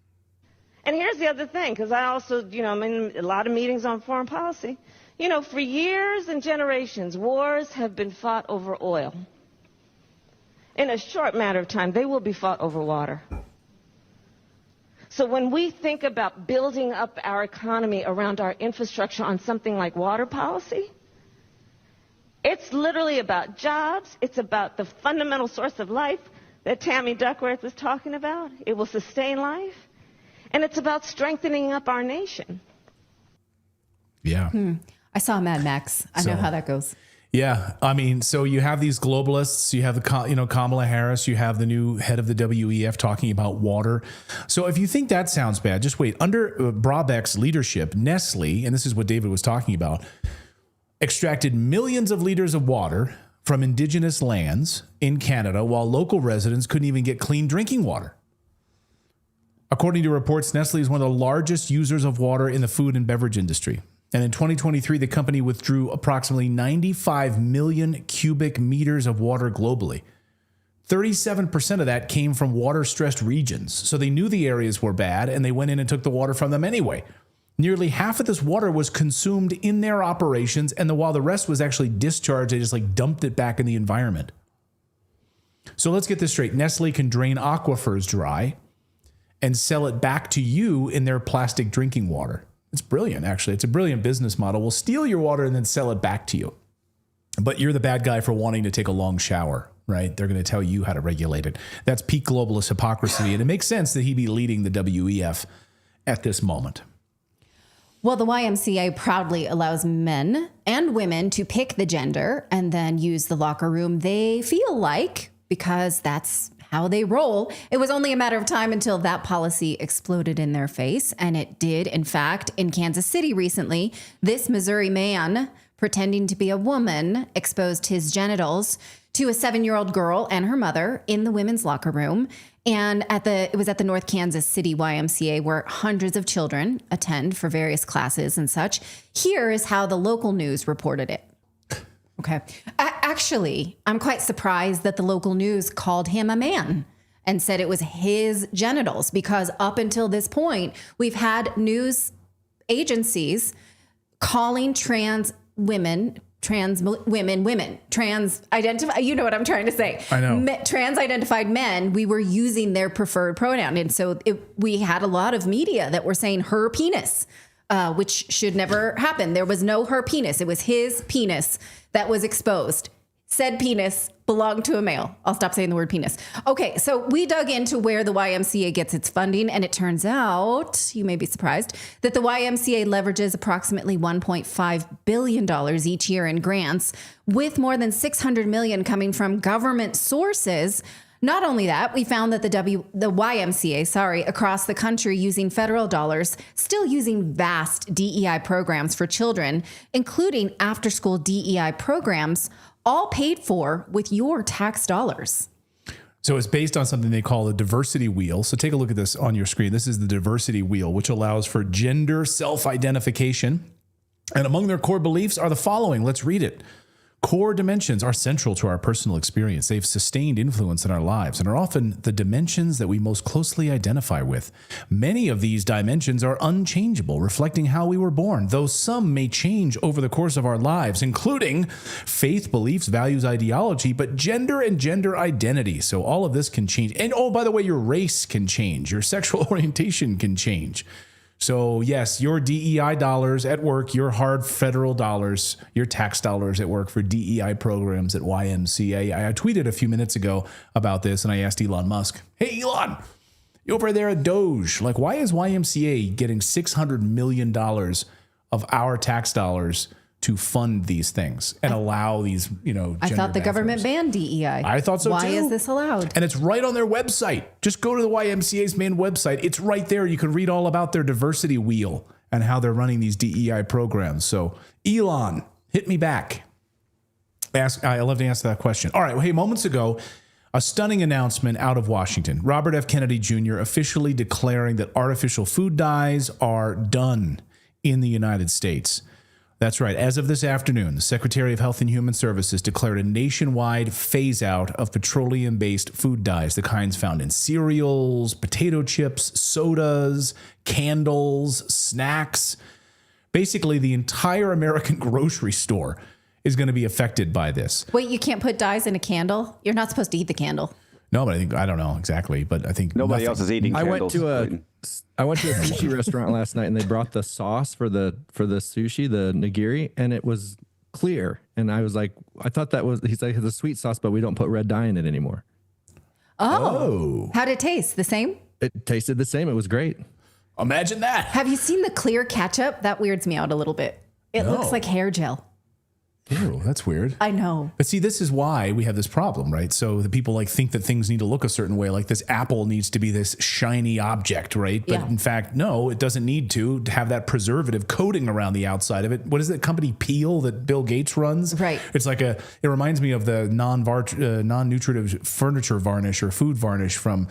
And here's the other thing, because I also, I'm in a lot of meetings on foreign policy. For years and generations, wars have been fought over oil. In a short matter of time, they will be fought over water. So when we think about building up our economy around our infrastructure on something like water policy, it's literally about jobs. It's about the fundamental source of life that Tammy Duckworth was talking about. It will sustain life. And it's about strengthening up our nation. Yeah. I saw Mad Max. I know how that goes. Yeah. I mean, so you have these globalists, you have Kamala Harris, you have the new head of the WEF talking about water. So if you think that sounds bad, just wait. Under Brabeck's leadership, Nestle, and this is what David was talking about, extracted millions of liters of water from indigenous lands in Canada while local residents couldn't even get clean drinking water. According to reports, Nestle is one of the largest users of water in the food and beverage industry. And in 2023, the company withdrew approximately 95 million cubic meters of water globally. 37% of that came from water-stressed regions. So they knew the areas were bad, and they went in and took the water from them anyway. Nearly half of this water was consumed in their operations, and while the rest was actually discharged, they just dumped it back in the environment. So let's get this straight. Nestle can drain aquifers dry and sell it back to you in their plastic drinking water. It's brilliant, actually. It's a brilliant business model. We'll steal your water and then sell it back to you. But you're the bad guy for wanting to take a long shower, right? They're going to tell you how to regulate it. That's peak globalist hypocrisy. And it makes sense that he be leading the WEF at this moment. Well, the YMCA proudly allows men and women to pick the gender and then use the locker room they feel like, because that's how they roll. It was only a matter of time until that policy exploded in their face. And it did, in fact, in Kansas City recently. This Missouri man, pretending to be a woman, exposed his genitals to a 7-year-old girl and her mother in the women's locker room. And it was at the North Kansas City YMCA, where hundreds of children attend for various classes and such. Here is how the local news reported it. Okay. Actually, I'm quite surprised that the local news called him a man and said it was his genitals, because up until this point, we've had news agencies calling trans identify, you know what I'm trying to say. I know. Trans identified men, we were using their preferred pronoun. And so we had a lot of media that were saying her penis, which should never happen. There was no her penis. It was his penis that was exposed. Said penis belong to a male. I'll stop saying the word penis. Okay, so we dug into where the YMCA gets its funding, and it turns out, you may be surprised, that the YMCA leverages approximately $1.5 billion each year in grants, with more than $600 million coming from government sources. Not only that, we found that the YMCA, across the country using federal dollars, still using vast DEI programs for children, including after-school DEI programs, all paid for with your tax dollars. So it's based on something they call the diversity wheel. So take a look at this on your screen. This is the diversity wheel, which allows for gender self-identification. And among their core beliefs are the following. Let's read it. Core dimensions are central to our personal experience. They've sustained influence in our lives and are often the dimensions that we most closely identify with. Many of these dimensions are unchangeable, reflecting how we were born, though some may change over the course of our lives, including faith, beliefs, values, ideology, but gender and gender identity. So all of this can change. And oh, by the way, your race can change. Your sexual orientation can change. So yes, your DEI dollars at work, your hard federal dollars, your tax dollars at work for DEI programs at YMCA. I tweeted a few minutes ago about this, and I asked Elon Musk, hey, Elon, you over there at Doge, like, why is YMCA getting $600 million of our tax dollars to fund these things and allow these, I thought the government banned DEI. I thought so too. Why is this allowed? And it's right on their website. Just go to the YMCA's main website. It's right there. You can read all about their diversity wheel and how they're running these DEI programs. So Elon, hit me back. I love to answer that question. All right. Well, hey, moments ago, a stunning announcement out of Washington. Robert F. Kennedy Jr. officially declaring that artificial food dyes are done in the United States. That's right. As of this afternoon, the Secretary of Health and Human Services declared a nationwide phase out of petroleum-based food dyes, the kinds found in cereals, potato chips, sodas, candles, snacks. Basically, the entire American grocery store is going to be affected by this. Wait, you can't put dyes in a candle? You're not supposed to eat the candle. No, but I don't know exactly, but I think nobody else is eating candles. I went to a sushi restaurant last night, and they brought the sauce for the sushi, the nigiri, and it was clear. And I was like, I thought that was, he's like, it's a sweet sauce, but we don't put red dye in it anymore. Oh. How'd it taste? The same? It tasted the same. It was great. Imagine that. Have you seen the clear ketchup? That weirds me out a little bit. It looks like hair gel. Ew, that's weird. I know. But see, this is why we have this problem, right? So the people think that things need to look a certain way, like this apple needs to be this shiny object, right? But in fact, no, it doesn't need to have that preservative coating around the outside of it. What is that company Peel that Bill Gates runs? Right. It's like it reminds me of the non-nutritive furniture varnish or food varnish from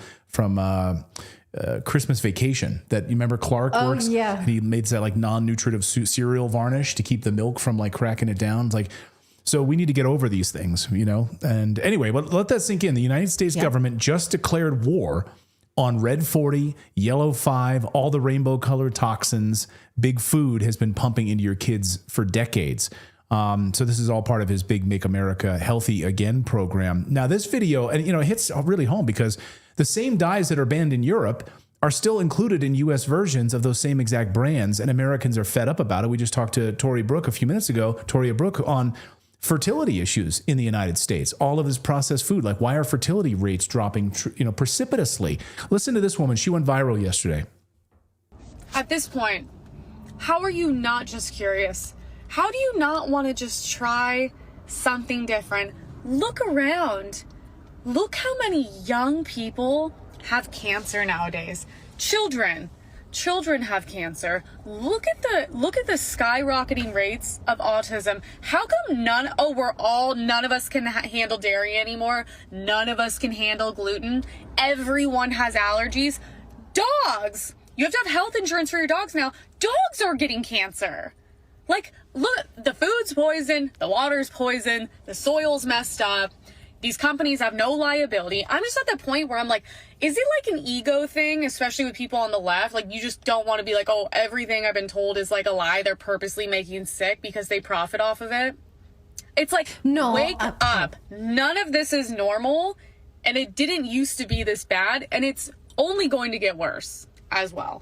Christmas Vacation that you remember Clark works. Yeah. And he made that non-nutritive cereal varnish to keep the milk from cracking it down. It's so we need to get over these things, And anyway, but let that sink in. The United States government just declared war on red 40, yellow 5, all the rainbow colored toxins big food has been pumping into your kids for decades. So this is all part of his big Make America Healthy Again program. Now this video, and it hits really home because the same dyes that are banned in Europe are still included in U.S. versions of those same exact brands, and Americans are fed up about it. We just talked to Toria Brooke a few minutes ago, on fertility issues in the United States. All of this processed food, why are fertility rates dropping, precipitously? Listen to this woman. She went viral yesterday. At this point, how are you not just curious? How do you not want to just try something different? Look around. Look how many young people have cancer nowadays. Children have cancer. Look at the skyrocketing rates of autism. How come none of us can handle dairy anymore? None of us can handle gluten. Everyone has allergies. Dogs. You have to have health insurance for your dogs now. Dogs are getting cancer. Look, the food's poison, the water's poison, the soil's messed up. These companies have no liability. I'm just at the point where I'm like, is it an ego thing, especially with people on the left? You just don't want to be oh, everything I've been told is a lie. They're purposely making sick because they profit off of it. It's no, wake up. None of this is normal, and it didn't used to be this bad, and it's only going to get worse as well.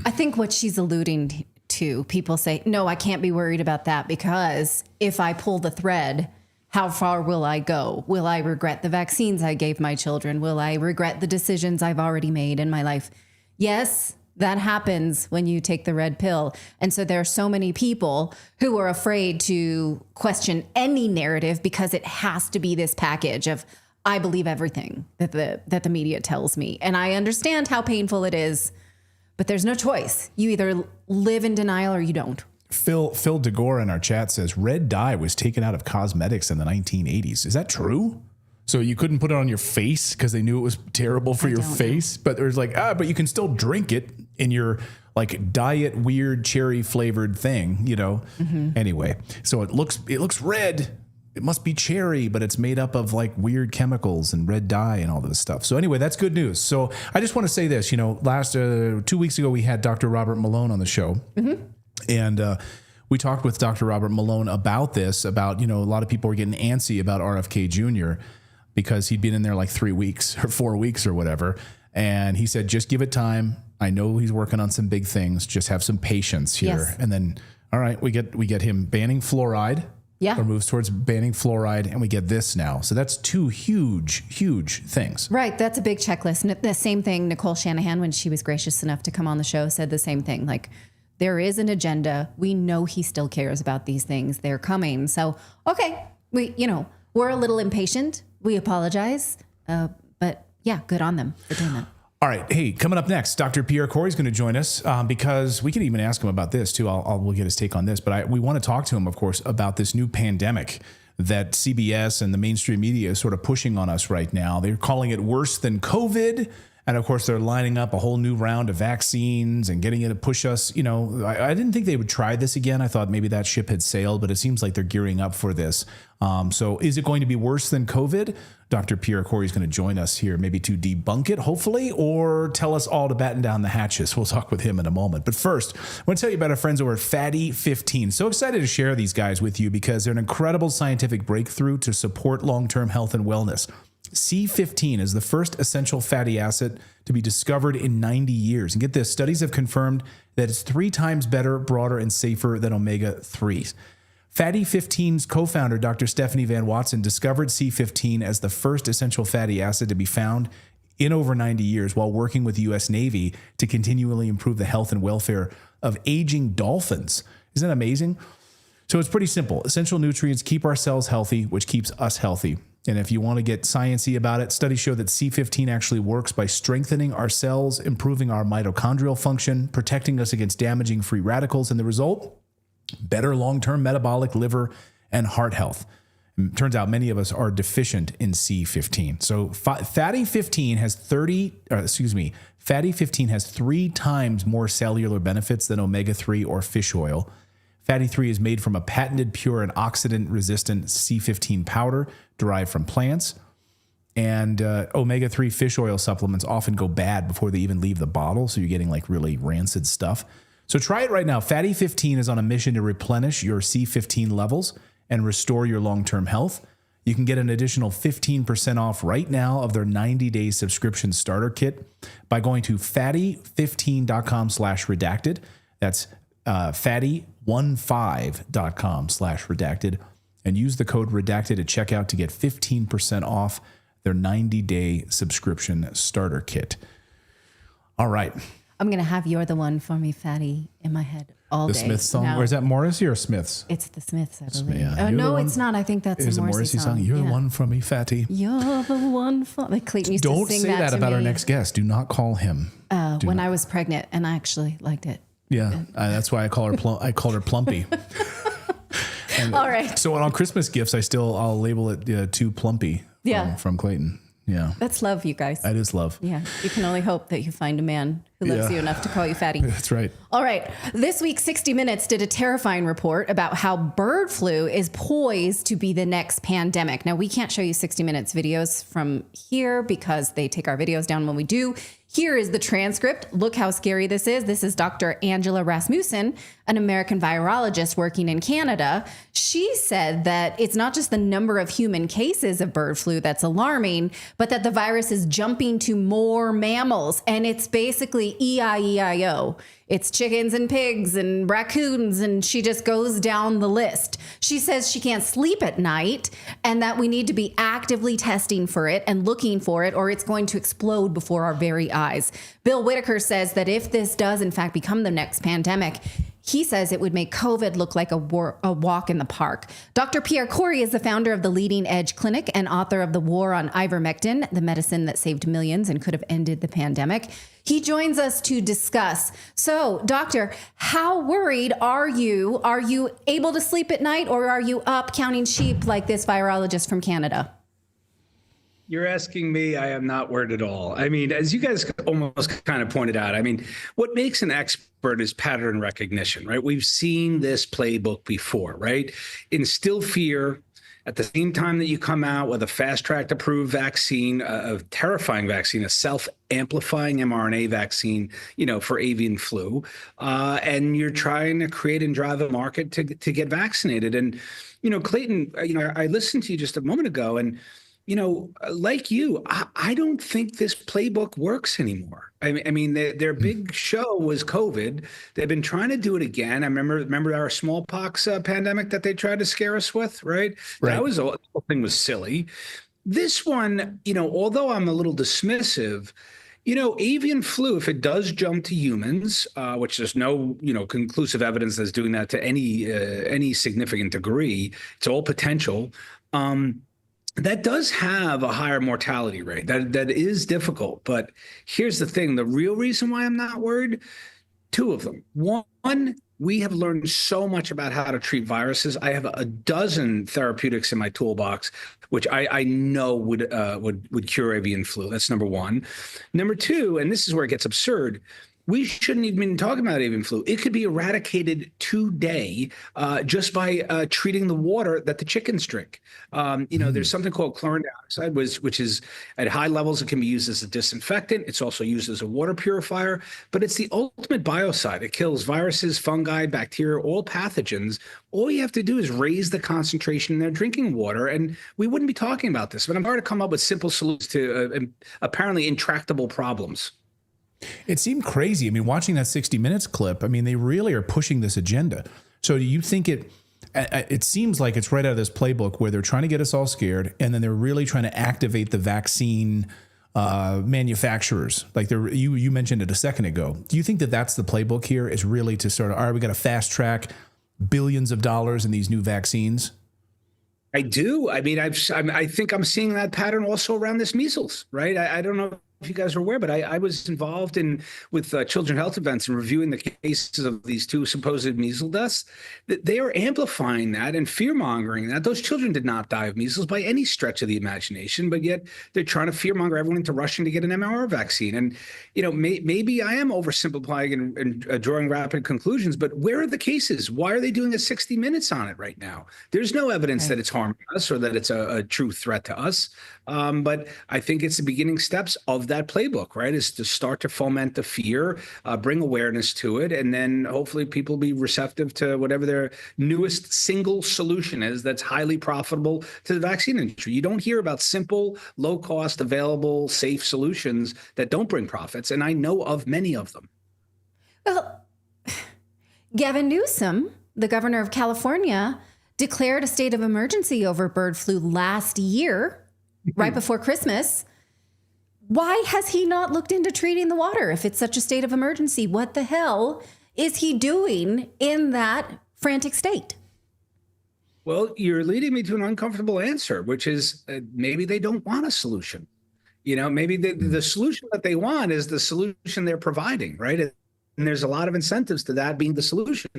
I think what she's alluding to, people say, no, I can't be worried about that because if I pull the thread, how far will I go? Will I regret the vaccines I gave my children? Will I regret the decisions I've already made in my life? Yes, that happens when you take the red pill. And so there are so many people who are afraid to question any narrative because it has to be this package of, I believe everything that the media tells me. And I understand how painful it is, but there's no choice. You either live in denial or you don't. Phil DeGore in our chat says red dye was taken out of cosmetics in the 1980s. Is that true? So you couldn't put it on your face because they knew it was terrible for your face, but there's like, but you can still drink it in your like diet weird cherry flavored thing, you know? Anyway, so it looks red. It must be cherry, but it's made up of like weird chemicals and red dye and all this stuff. So anyway, that's good news. So I just want to say this, you know, last 2 weeks ago, we had Dr. Robert Malone on the show. And we talked with Dr. Robert Malone about this, about, you know, a lot of people were getting antsy about RFK Jr. because he'd been in there like 3 weeks or 4 weeks or whatever. And he said, just give it time. I know he's working on some big things. Just have some patience here. Yes. And then, all right, we get him banning fluoride. Yeah. Or moves towards banning fluoride. And we get this now. So that's two huge things. Right. That's a big checklist. The same thing, Nicole Shanahan, when she was gracious enough to come on the show, said the same thing. Like, there is an agenda. We know he still cares about these things. They're coming. So, okay, we're a little impatient. We apologize. But yeah, good on them for doing that. All right. Hey, coming up next, Dr. Pierre Corey is going to join us because we can even ask him about this too. We'll get his take on this, but we want to talk to him, of course, about this new pandemic that CBS and the mainstream media is sort of pushing on us right now. They're calling it worse than COVID. And of course, they're lining up a whole new round of vaccines and getting it to push us. You know, I didn't think they would try this again. I thought maybe that ship had sailed, but it seems like they're gearing up for this. So is it going to be worse than COVID? Dr. Pierre Corey is going to join us here, maybe to debunk it, hopefully, or tell us all to batten down the hatches. We'll talk with him in a moment. But first, I want to tell you about our friends over at Fatty 15. So excited to share these guys with you because they're an incredible scientific breakthrough to support long-term health and wellness. C15 is the first essential fatty acid to be discovered in 90 years. And get this, studies have confirmed that it's 3 times better, broader, and safer than omega-3s. Fatty 15's co-founder, Dr. Stephanie Van Watson, discovered C15 as the first essential fatty acid to be found in over 90 years while working with the U.S. Navy to continually improve the health and welfare of aging dolphins. Isn't that amazing? So it's pretty simple. Essential nutrients keep our cells healthy, which keeps us healthy. And if you want to get sciencey about it, studies show that C15 actually works by strengthening our cells, improving our mitochondrial function, protecting us against damaging free radicals, and the result, better long-term metabolic, liver, and heart health. It turns out many of us are deficient in C15. So Fatty 15 has 3 times more cellular benefits than omega-3 or fish oil. Fatty 3 is made from a patented pure and oxidant-resistant C15 powder derived from plants. And omega-3 fish oil supplements often go bad before they even leave the bottle, so you're getting like really rancid stuff. So try it right now. Fatty 15 is on a mission to replenish your C15 levels and restore your long-term health. You can get an additional 15% off right now of their 90-day subscription starter kit by going to fatty15.com/redacted. That's fatty15.com/redacted, and use the code redacted at checkout to get 15% off their 90-day subscription starter kit. All right. I'm going to have You're the One for Me, Fatty, in my head all day. The Smiths song? Now. Or is that Morrissey or Smiths? It's the Smiths, I believe. Yeah. Oh, no, it's not. I think that's a Morrissey song. You're the one for me, Fatty. You're the one for me. Clayton used Don't to sing say that to about me, our next guest. Do not call him. When I was pregnant, and I actually liked it. Yeah, that's why I call her. I called her Plumpy. And all right. So on Christmas gifts, I'll label it to Plumpy. Yeah. From Clayton. Yeah. That's love, you guys. That is love. Yeah. You can only hope that you find a man who loves you enough to call you Fatty. That's right. All right. This week, 60 Minutes did a terrifying report about how bird flu is poised to be the next pandemic. Now, we can't show you 60 Minutes videos from here because they take our videos down when we do. Here is the transcript. Look how scary this is. This is Dr. Angela Rasmussen, an American virologist working in Canada. She said that it's not just the number of human cases of bird flu that's alarming, but that the virus is jumping to more mammals. And it's basically basically EIEIO. It's chickens and pigs and raccoons, and she just goes down the list. She says she can't sleep at night and that we need to be actively testing for it and looking for it, or it's going to explode before our very eyes. Bill Whitaker says that if this does, in fact, become the next pandemic, he says it would make COVID look like a walk in the park. Dr. Pierre Corey is the founder of the Leading Edge Clinic and author of The War on Ivermectin, the medicine that saved millions and could have ended the pandemic. He joins us to discuss. So, doctor, how worried are you? Are you able to sleep at night, or are you up counting sheep like this virologist from Canada? You're asking me, I am not worried at all. I mean, as you guys almost kind of pointed out, I mean, what makes an expert is pattern recognition, right? We've seen this playbook before, right? Instill fear at the same time that you come out with a fast-track approved vaccine, a terrifying vaccine, a self-amplifying mRNA vaccine, for avian flu, and you're trying to create and drive a market to get vaccinated. And, Clayton, I listened to you just a moment ago, and like you, I don't think this playbook works anymore. I mean, their big show was COVID. They've been trying to do it again. I remember our smallpox pandemic that they tried to scare us with, right? That was the whole thing was silly. This one, although I'm a little dismissive, avian flu, if it does jump to humans, which there's no, conclusive evidence that's doing that to any significant degree, it's all potential. That does have a higher mortality rate. That is difficult. But here's the thing. The real reason why I'm not worried, two of them. One, we have learned so much about how to treat viruses. I have a dozen therapeutics in my toolbox, which I know would cure avian flu. That's number one. Number two, and this is where it gets absurd, we shouldn't even be talking about avian flu. It could be eradicated today just by treating the water that the chickens drink. There's something called chlorine dioxide, which is at high levels, it can be used as a disinfectant. It's also used as a water purifier, but it's the ultimate biocide. It kills viruses, fungi, bacteria, all pathogens. All you have to do is raise the concentration in their drinking water, and we wouldn't be talking about this. But I'm hard to come up with simple solutions to apparently intractable problems. It seemed crazy. I mean, watching that 60 Minutes clip, I mean, they really are pushing this agenda. So do you think it seems like it's right out of this playbook where they're trying to get us all scared, and then they're really trying to activate the vaccine manufacturers? Like you mentioned it a second ago. Do you think that that's the playbook here, is really to sort of, all right, we got to fast track billions of dollars in these new vaccines? I do. I mean, I think I'm seeing that pattern also around this measles, right? I don't know if you guys are aware, but I was involved with children's health events and reviewing the cases of these two supposed measles deaths. They are amplifying that and fear-mongering that. Those children did not die of measles by any stretch of the imagination, but yet they're trying to fear-monger everyone into rushing to get an MMR vaccine. And, maybe I am oversimplifying and drawing rapid conclusions, but where are the cases? Why are they doing a 60 Minutes on it right now? There's no evidence that it's harming us or that it's a true threat to us. But I think it's the beginning steps of that playbook, right, is to start to foment the fear, bring awareness to it, and then hopefully people be receptive to whatever their newest single solution is that's highly profitable to the vaccine industry. You don't hear about simple, low-cost, available, safe solutions that don't bring profits, and I know of many of them. Well, Gavin Newsom, the governor of California, declared a state of emergency over bird flu last year, right before Christmas. Why has he not looked into treating the water if it's such a state of emergency? What the hell is he doing in that frantic state? Well, you're leading me to an uncomfortable answer, which is maybe they don't want a solution. Maybe the solution that they want is the solution they're providing, right? And there's a lot of incentives to that being the solution.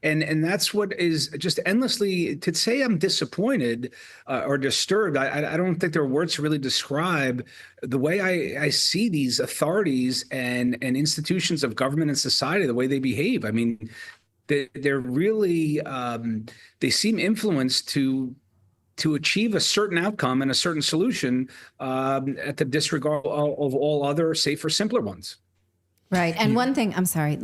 And that's what is just endlessly, to say I'm disappointed or disturbed, I don't think there are words to really describe the way I see these authorities and institutions of government and society, the way they behave. I mean, they're really, they seem influenced to achieve a certain outcome and a certain solution at the disregard of all other safer, simpler ones. Right. And one thing, I'm sorry,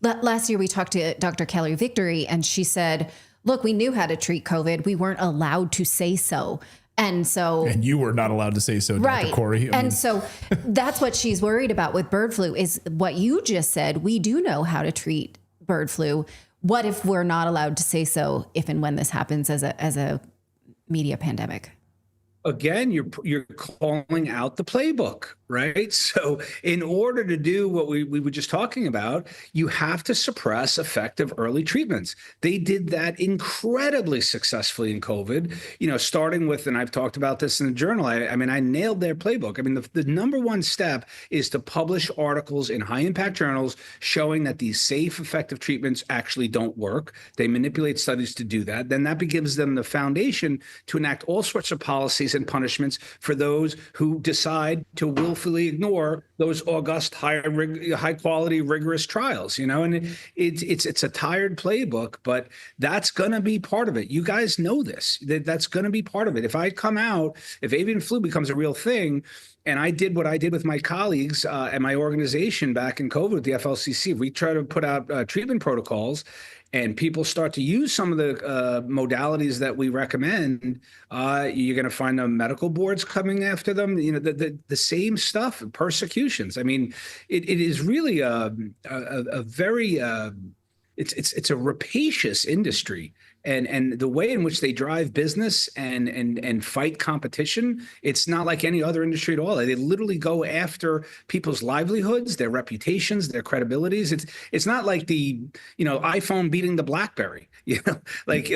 last year we talked to Dr. Kelly Victory, and she said, look, we knew how to treat COVID. We weren't allowed to say so. And so, and you were not allowed to say so, right. Dr. Corey. And so that's what she's worried about with bird flu is what you just said. We do know how to treat bird flu. What if we're not allowed to say so if and when this happens as a media pandemic? Again, you're calling out the playbook, right? So in order to do what we were just talking about, you have to suppress effective early treatments. They did that incredibly successfully in COVID, starting with, and I've talked about this in the journal, I mean, I nailed their playbook. I mean, the number one step is to publish articles in high impact journals showing that these safe, effective treatments actually don't work. They manipulate studies to do that. Then that gives them the foundation to enact all sorts of policies and punishments for those who decide to willfully ignore those august, high quality, rigorous trials. And it's a tired playbook, but that's going to be part of it. You guys know this. That's going to be part of it. If avian flu becomes a real thing, and I did what I did with my colleagues and my organization back in COVID with the FLCC, we try to put out treatment protocols, and people start to use some of the modalities that we recommend, you're going to find the medical boards coming after them. The same stuff, persecutions. I mean, it is really a very it's a rapacious industry. And the way in which they drive business and fight competition, it's not like any other industry at all. They literally go after people's livelihoods, their reputations, their credibilities. It's not like the iPhone beating the BlackBerry. Right.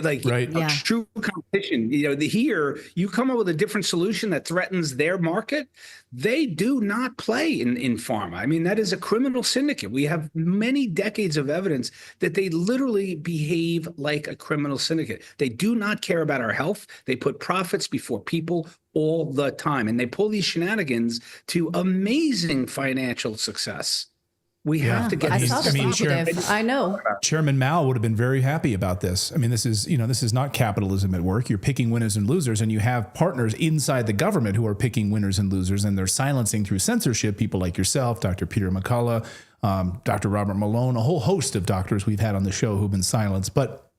True competition. Here you come up with a different solution that threatens their market. They do not play in pharma. I mean, that is a criminal syndicate. We have many decades of evidence that they literally behave like a criminal syndicate. They do not care about our health. They put profits before people all the time. And they pull these shenanigans to amazing financial success. We have to get. I saw the fugitive. I know. Chairman Mao would have been very happy about this. I mean, this is not capitalism at work. You're picking winners and losers, and you have partners inside the government who are picking winners and losers, and they're silencing through censorship people like yourself, Dr. Peter McCullough, Dr. Robert Malone, a whole host of doctors we've had on the show who've been silenced. But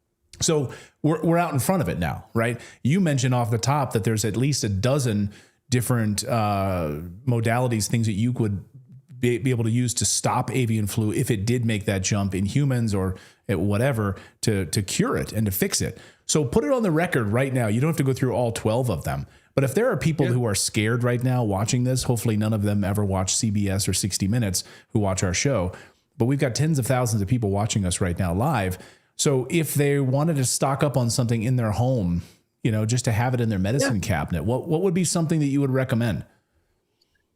so we're out in front of it now, right? You mentioned off the top that there's at least a dozen different modalities, things that you could be able to use to stop avian flu if it did make that jump in humans or whatever to cure it and to fix it. So put it on the record right now. You don't have to go through all 12 of them. But if there are people who are scared right now watching this, hopefully none of them ever watch CBS or 60 Minutes who watch our show. But we've got tens of thousands of people watching us right now live. So if they wanted to stock up on something in their home, just to have it in their medicine cabinet, what would be something that you would recommend?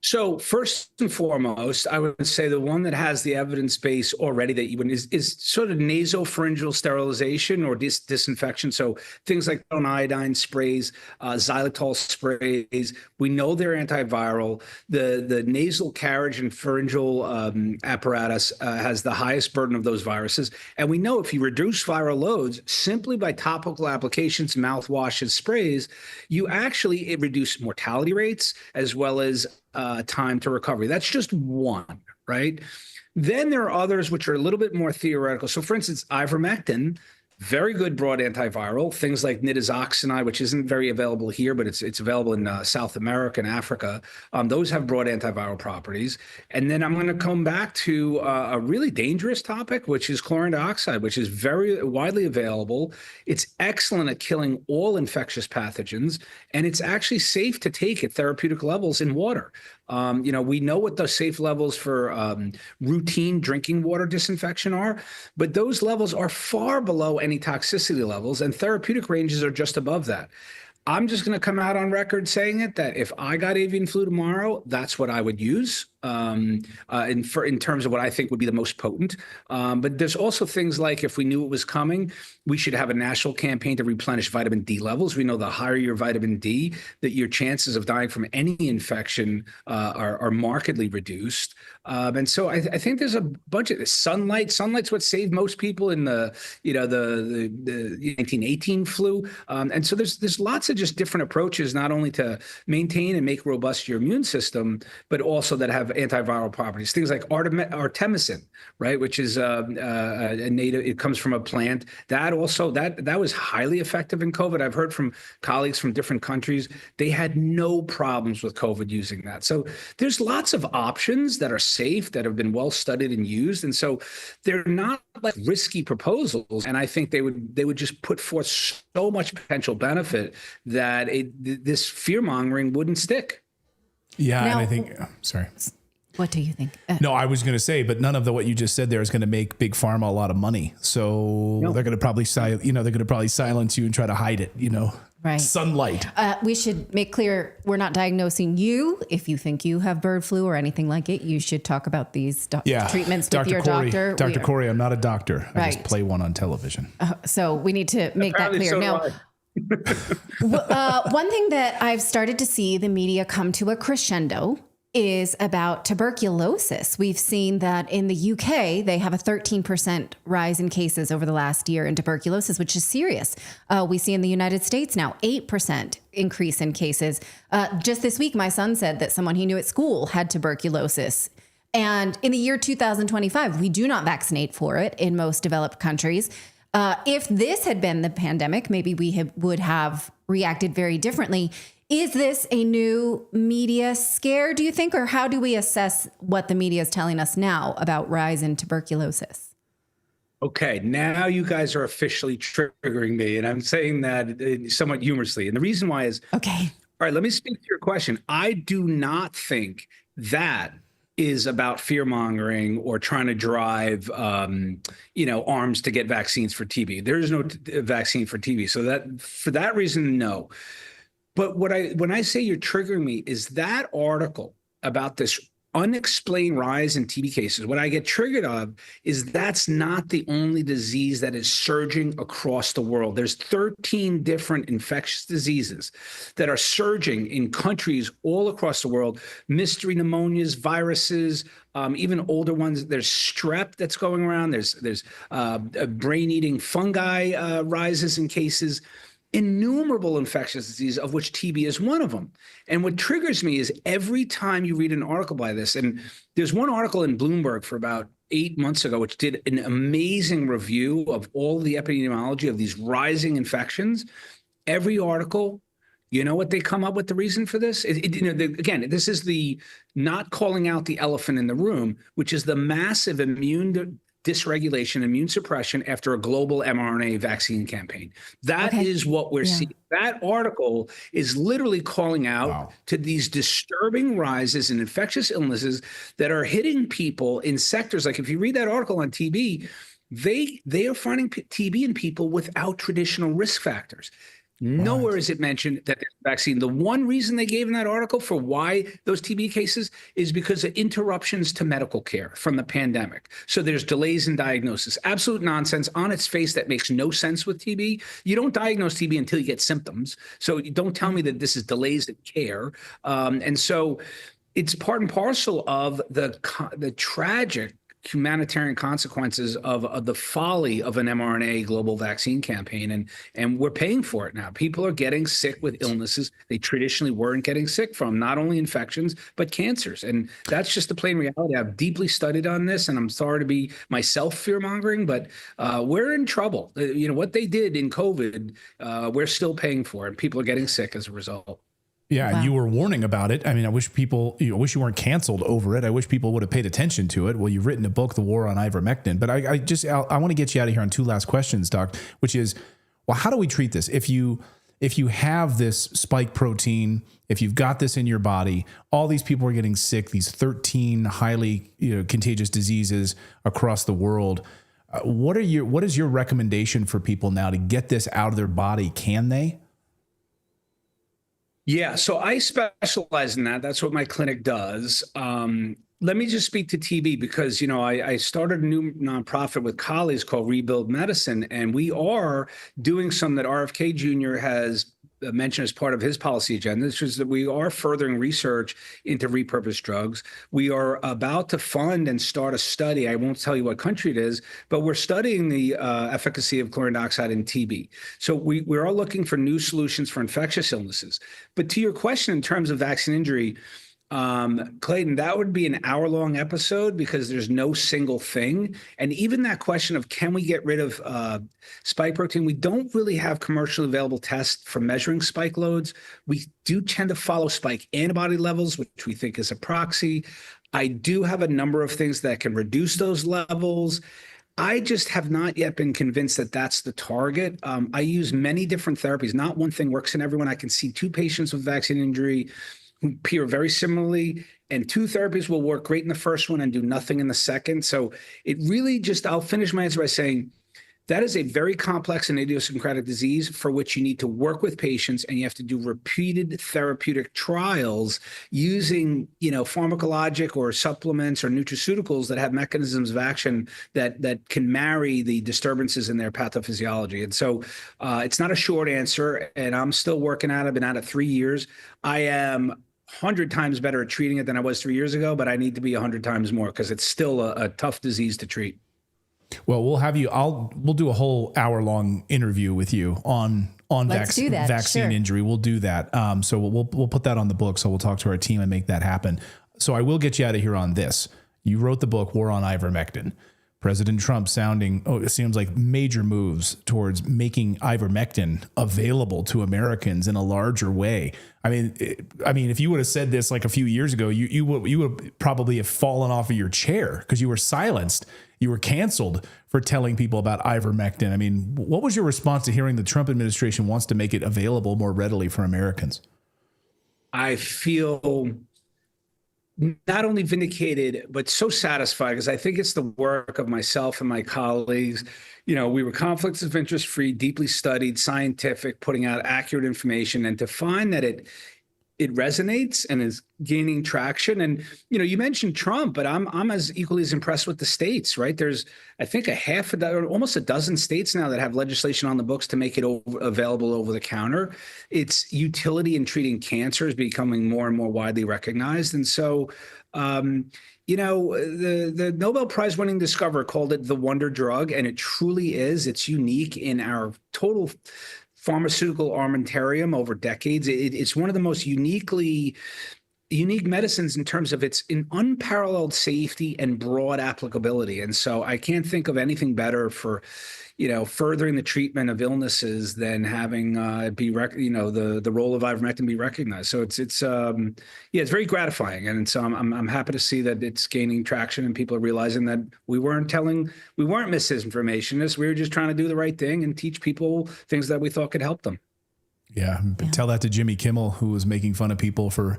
So first and foremost, I would say the one that has the evidence base already that you would is sort of nasopharyngeal sterilization or disinfection. So things like iodine sprays, xylitol sprays. We know they're antiviral. The nasal carriage and pharyngeal apparatus has the highest burden of those viruses. And we know if you reduce viral loads simply by topical applications, mouthwashes, sprays, you actually reduce mortality rates as well as time to recovery. That's just one, right? Then there are others which are a little bit more theoretical. So for instance, ivermectin, very good broad antiviral. Things like nitazoxanide, which isn't very available here, but it's available in South America and Africa. Those have broad antiviral properties. And then I'm going to come back to a really dangerous topic, which is chlorine dioxide, which is very widely available. It's excellent at killing all infectious pathogens, and it's actually safe to take at therapeutic levels in water. We know what the safe levels for routine drinking water disinfection are, but those levels are far below any toxicity levels, and therapeutic ranges are just above that. I'm just going to come out on record saying that if I got avian flu tomorrow, that's what I would use. In terms of what I think would be the most potent. But there's also things like if we knew it was coming, we should have a national campaign to replenish vitamin D levels. We know the higher your vitamin D, that your chances of dying from any infection are markedly reduced. And so I think there's a bunch of sunlight. Sunlight's what saved most people in the 1918 flu. And so there's lots of just different approaches, not only to maintain and make robust your immune system, but also that have antiviral properties. Things like artemisinin, right, which is a native. It comes from a plant that was highly effective in COVID. I've heard from colleagues from different countries, they had no problems with COVID using that. So there's lots of options that are safe, that have been well studied and used, and so they're not like risky proposals. And I think they would just put forth so much potential benefit that this fear mongering wouldn't stick. Yeah, Now, and I think, sorry. What do you think? No, I was going to say, but none of what you just said there is going to make big pharma a lot of money. So they're going to probably silence you and try to hide it. Right. Sunlight. We should make clear we're not diagnosing you. If you think you have bird flu or anything like it, you should talk about these treatments with your doctor. Dr. Corey, I'm not a doctor. I just Right. play one on television. So we need to make that clear. Now, one thing that I've started to see the media come to a crescendo is about tuberculosis. We've seen that in the UK, they have a 13% rise in cases over the last year in tuberculosis, which is serious. We see in the United States now 8% increase in cases. Just this week, my son said that someone he knew at school had tuberculosis. And in the year 2025, we do not vaccinate for it in most developed countries. If this had been the pandemic, maybe we would have reacted very differently. Is this a new media scare, do you think? Or how do we assess what the media is telling us now about rise in tuberculosis? Okay, now you guys are officially triggering me, and I'm saying that somewhat humorously. And the reason why is, okay. All right, let me speak to your question. I do not think that is about fear mongering or trying to drive, arms to get vaccines for TB. There is no vaccine for TB. So that for that reason, no. But when I say you're triggering me is that article about this unexplained rise in TB cases. What I get triggered of is that's not the only disease that is surging across the world. There's 13 different infectious diseases that are surging in countries all across the world. Mystery pneumonias, viruses, even older ones. There's strep that's going around. There's brain-eating fungi rises in cases. Innumerable infectious diseases, of which TB is one of them. And what triggers me is every time you read an article by this, and there's one article in Bloomberg for about 8 months ago, which did an amazing review of all the epidemiology of these rising infections. Every article, you know what they come up with the reason for this? Again, this is the not calling out the elephant in the room, which is the massive immune dysregulation, immune suppression after a global mRNA vaccine campaign. That is what we're seeing. That article is literally calling out to these disturbing rises in infectious illnesses that are hitting people in sectors. Like if you read that article on TB, they are finding TB in people without traditional risk factors. Nowhere is it mentioned that there's a vaccine. The one reason they gave in that article for why those TB cases is because of interruptions to medical care from the pandemic. So there's delays in diagnosis. Absolute nonsense. On its face, that makes no sense with TB. You don't diagnose TB until you get symptoms. So you don't tell me that this is delays in care. And so it's part and parcel of the tragic humanitarian consequences of the folly of an mRNA global vaccine campaign. And we're paying for it now. People are getting sick with illnesses they traditionally weren't getting sick from, not only infections, but cancers. And that's just the plain reality. I've deeply studied on this, and I'm sorry to be myself fear-mongering, but we're in trouble. What they did in COVID, we're still paying for it. People are getting sick as a result. Yeah, and you were warning about it. I mean, I wish you weren't canceled over it. I wish people would have paid attention to it. Well, you've written a book, The War on Ivermectin. But I want to get you out of here on two last questions, Doc, which is, well, how do we treat this? If you have this spike protein, if you've got this in your body, all these people are getting sick, these 13 highly contagious diseases across the world. What is your recommendation for people now to get this out of their body? Can they? Yeah, so I specialize in that. That's what my clinic does. Let me just speak to TB because, I started a new nonprofit with colleagues called Rebuild Medicine, and we are doing some that RFK Jr. has mentioned as part of his policy agenda, which is that we are furthering research into repurposed drugs. We are about to fund and start a study. I won't tell you what country it is, but we're studying the efficacy of chlorine dioxide in TB. So we are looking for new solutions for infectious illnesses. But to your question in terms of vaccine injury, Clayton, that would be an hour-long episode because there's no single thing. And even that question of can we get rid of spike protein, we don't really have commercially available tests for measuring spike loads. We do tend to follow spike antibody levels, which we think is a proxy. I do have a number of things that can reduce those levels. I just have not yet been convinced that that's the target. I use many different therapies. Not one thing works in everyone. I can see 2 patients with vaccine injury who appear very similarly, and 2 therapies will work great in the first one and do nothing in the second. So it really just, I'll finish my answer by saying that is a very complex and idiosyncratic disease for which you need to work with patients, and you have to do repeated therapeutic trials using, pharmacologic or supplements or nutraceuticals that have mechanisms of action that can marry the disturbances in their pathophysiology. And so it's not a short answer, and I'm still working at it. I've been at it 3 years. I am 100 times better at treating it than I was 3 years ago, but I need to be 100 times more because it's still a tough disease to treat. Well, we'll have you. We'll do a whole hour-long interview with you on vaccine Sure. injury. We'll do that. So we'll put that on the book. So we'll talk to our team and make that happen. So I will get you out of here on this. You wrote the book War on Ivermectin. President Trump it seems like major moves towards making ivermectin available to Americans in a larger way. I mean, if you would have said this like a few years ago, you would probably have fallen off of your chair because you were silenced. You were canceled for telling people about ivermectin. I mean, what was your response to hearing the Trump administration wants to make it available more readily for Americans? I feel not only vindicated, but so satisfied because I think it's the work of myself and my colleagues. We were conflicts of interest free, deeply studied, scientific, putting out accurate information, and to find that it resonates and is gaining traction. And, you mentioned Trump, but I'm as equally as impressed with the states, right? There's, I think, almost a dozen states now that have legislation on the books to make it available over the counter. Its utility in treating cancer is becoming more and more widely recognized. And so, the Nobel Prize winning discoverer called it the wonder drug, and it truly is. It's unique in our total pharmaceutical armamentarium over decades. It's one of the most unique medicines in terms of its unparalleled safety and broad applicability. And so I can't think of anything better for, furthering the treatment of illnesses than having the role of ivermectin be recognized. So it's very gratifying, and so I'm happy to see that it's gaining traction and people are realizing that we weren't misinformationists. We were just trying to do the right thing and teach people things that we thought could help them. Yeah. Tell that to Jimmy Kimmel, who was making fun of people for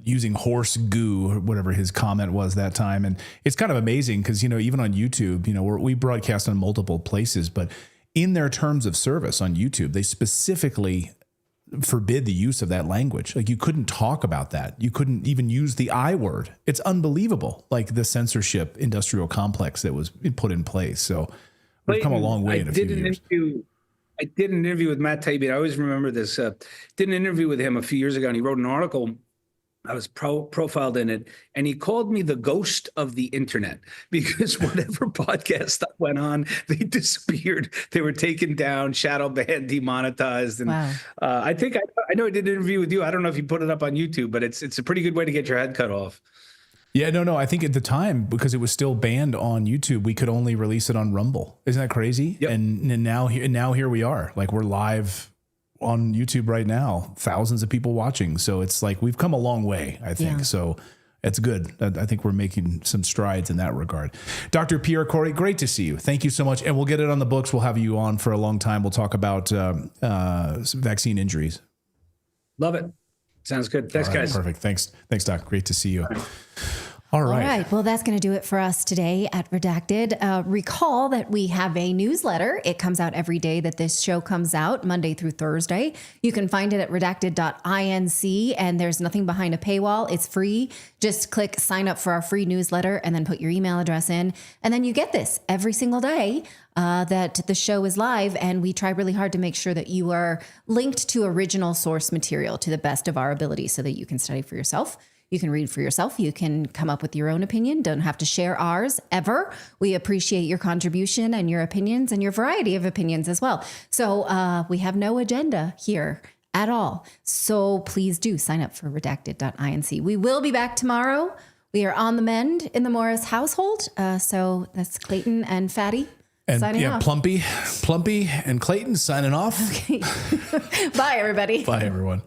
using horse goo or whatever his comment was that time. And it's kind of amazing because, even on YouTube, we broadcast on multiple places, but in their terms of service on YouTube, they specifically forbid the use of that language. Like you couldn't talk about that. You couldn't even use the I word. It's unbelievable. Like the censorship industrial complex that was put in place. So we've come a long way in a few years. I did an interview with Matt Taibbi. I always remember this. Did an interview with him a few years ago, and he wrote an article. I was profiled in it, and he called me the ghost of the internet because whatever podcast stuff went on, they disappeared. They were taken down, shadow banned, demonetized. And wow. I think I know I did an interview with you. I don't know if you put it up on YouTube, but it's a pretty good way to get your head cut off. Yeah, no. I think at the time, because it was still banned on YouTube, we could only release it on Rumble. Isn't that crazy? Yep. And now here we are. Like we're live on YouTube right now, thousands of people watching. So it's like we've come a long way, I think. Yeah. So it's good. I think we're making some strides in that regard. Dr. Pierre Kory, great to see you. Thank you so much. And we'll get it on the books. We'll have you on for a long time. We'll talk about vaccine injuries. Love it. Sounds good. Thanks, guys. Perfect. Thanks, Doc. Great to see you. All right. Well, that's going to do it for us today at Redacted. Recall that we have a newsletter. It comes out every day that this show comes out, Monday through Thursday. You can find it at redacted.inc, and there's nothing behind a paywall. It's free. Just click sign up for our free newsletter and then put your email address in. And then you get this every single day that the show is live. And we try really hard to make sure that you are linked to original source material to the best of our ability so that you can study for yourself. You can read for yourself. You can come up with your own opinion. Don't have to share ours ever. We appreciate your contribution and your opinions and your variety of opinions as well. So we have no agenda here at all. So please do sign up for redacted.inc. We will be back tomorrow. We are on the mend in the Morris household. So that's Clayton and Fatty signing off. Plumpy and Clayton signing off. Okay. Bye, everybody. Bye, everyone.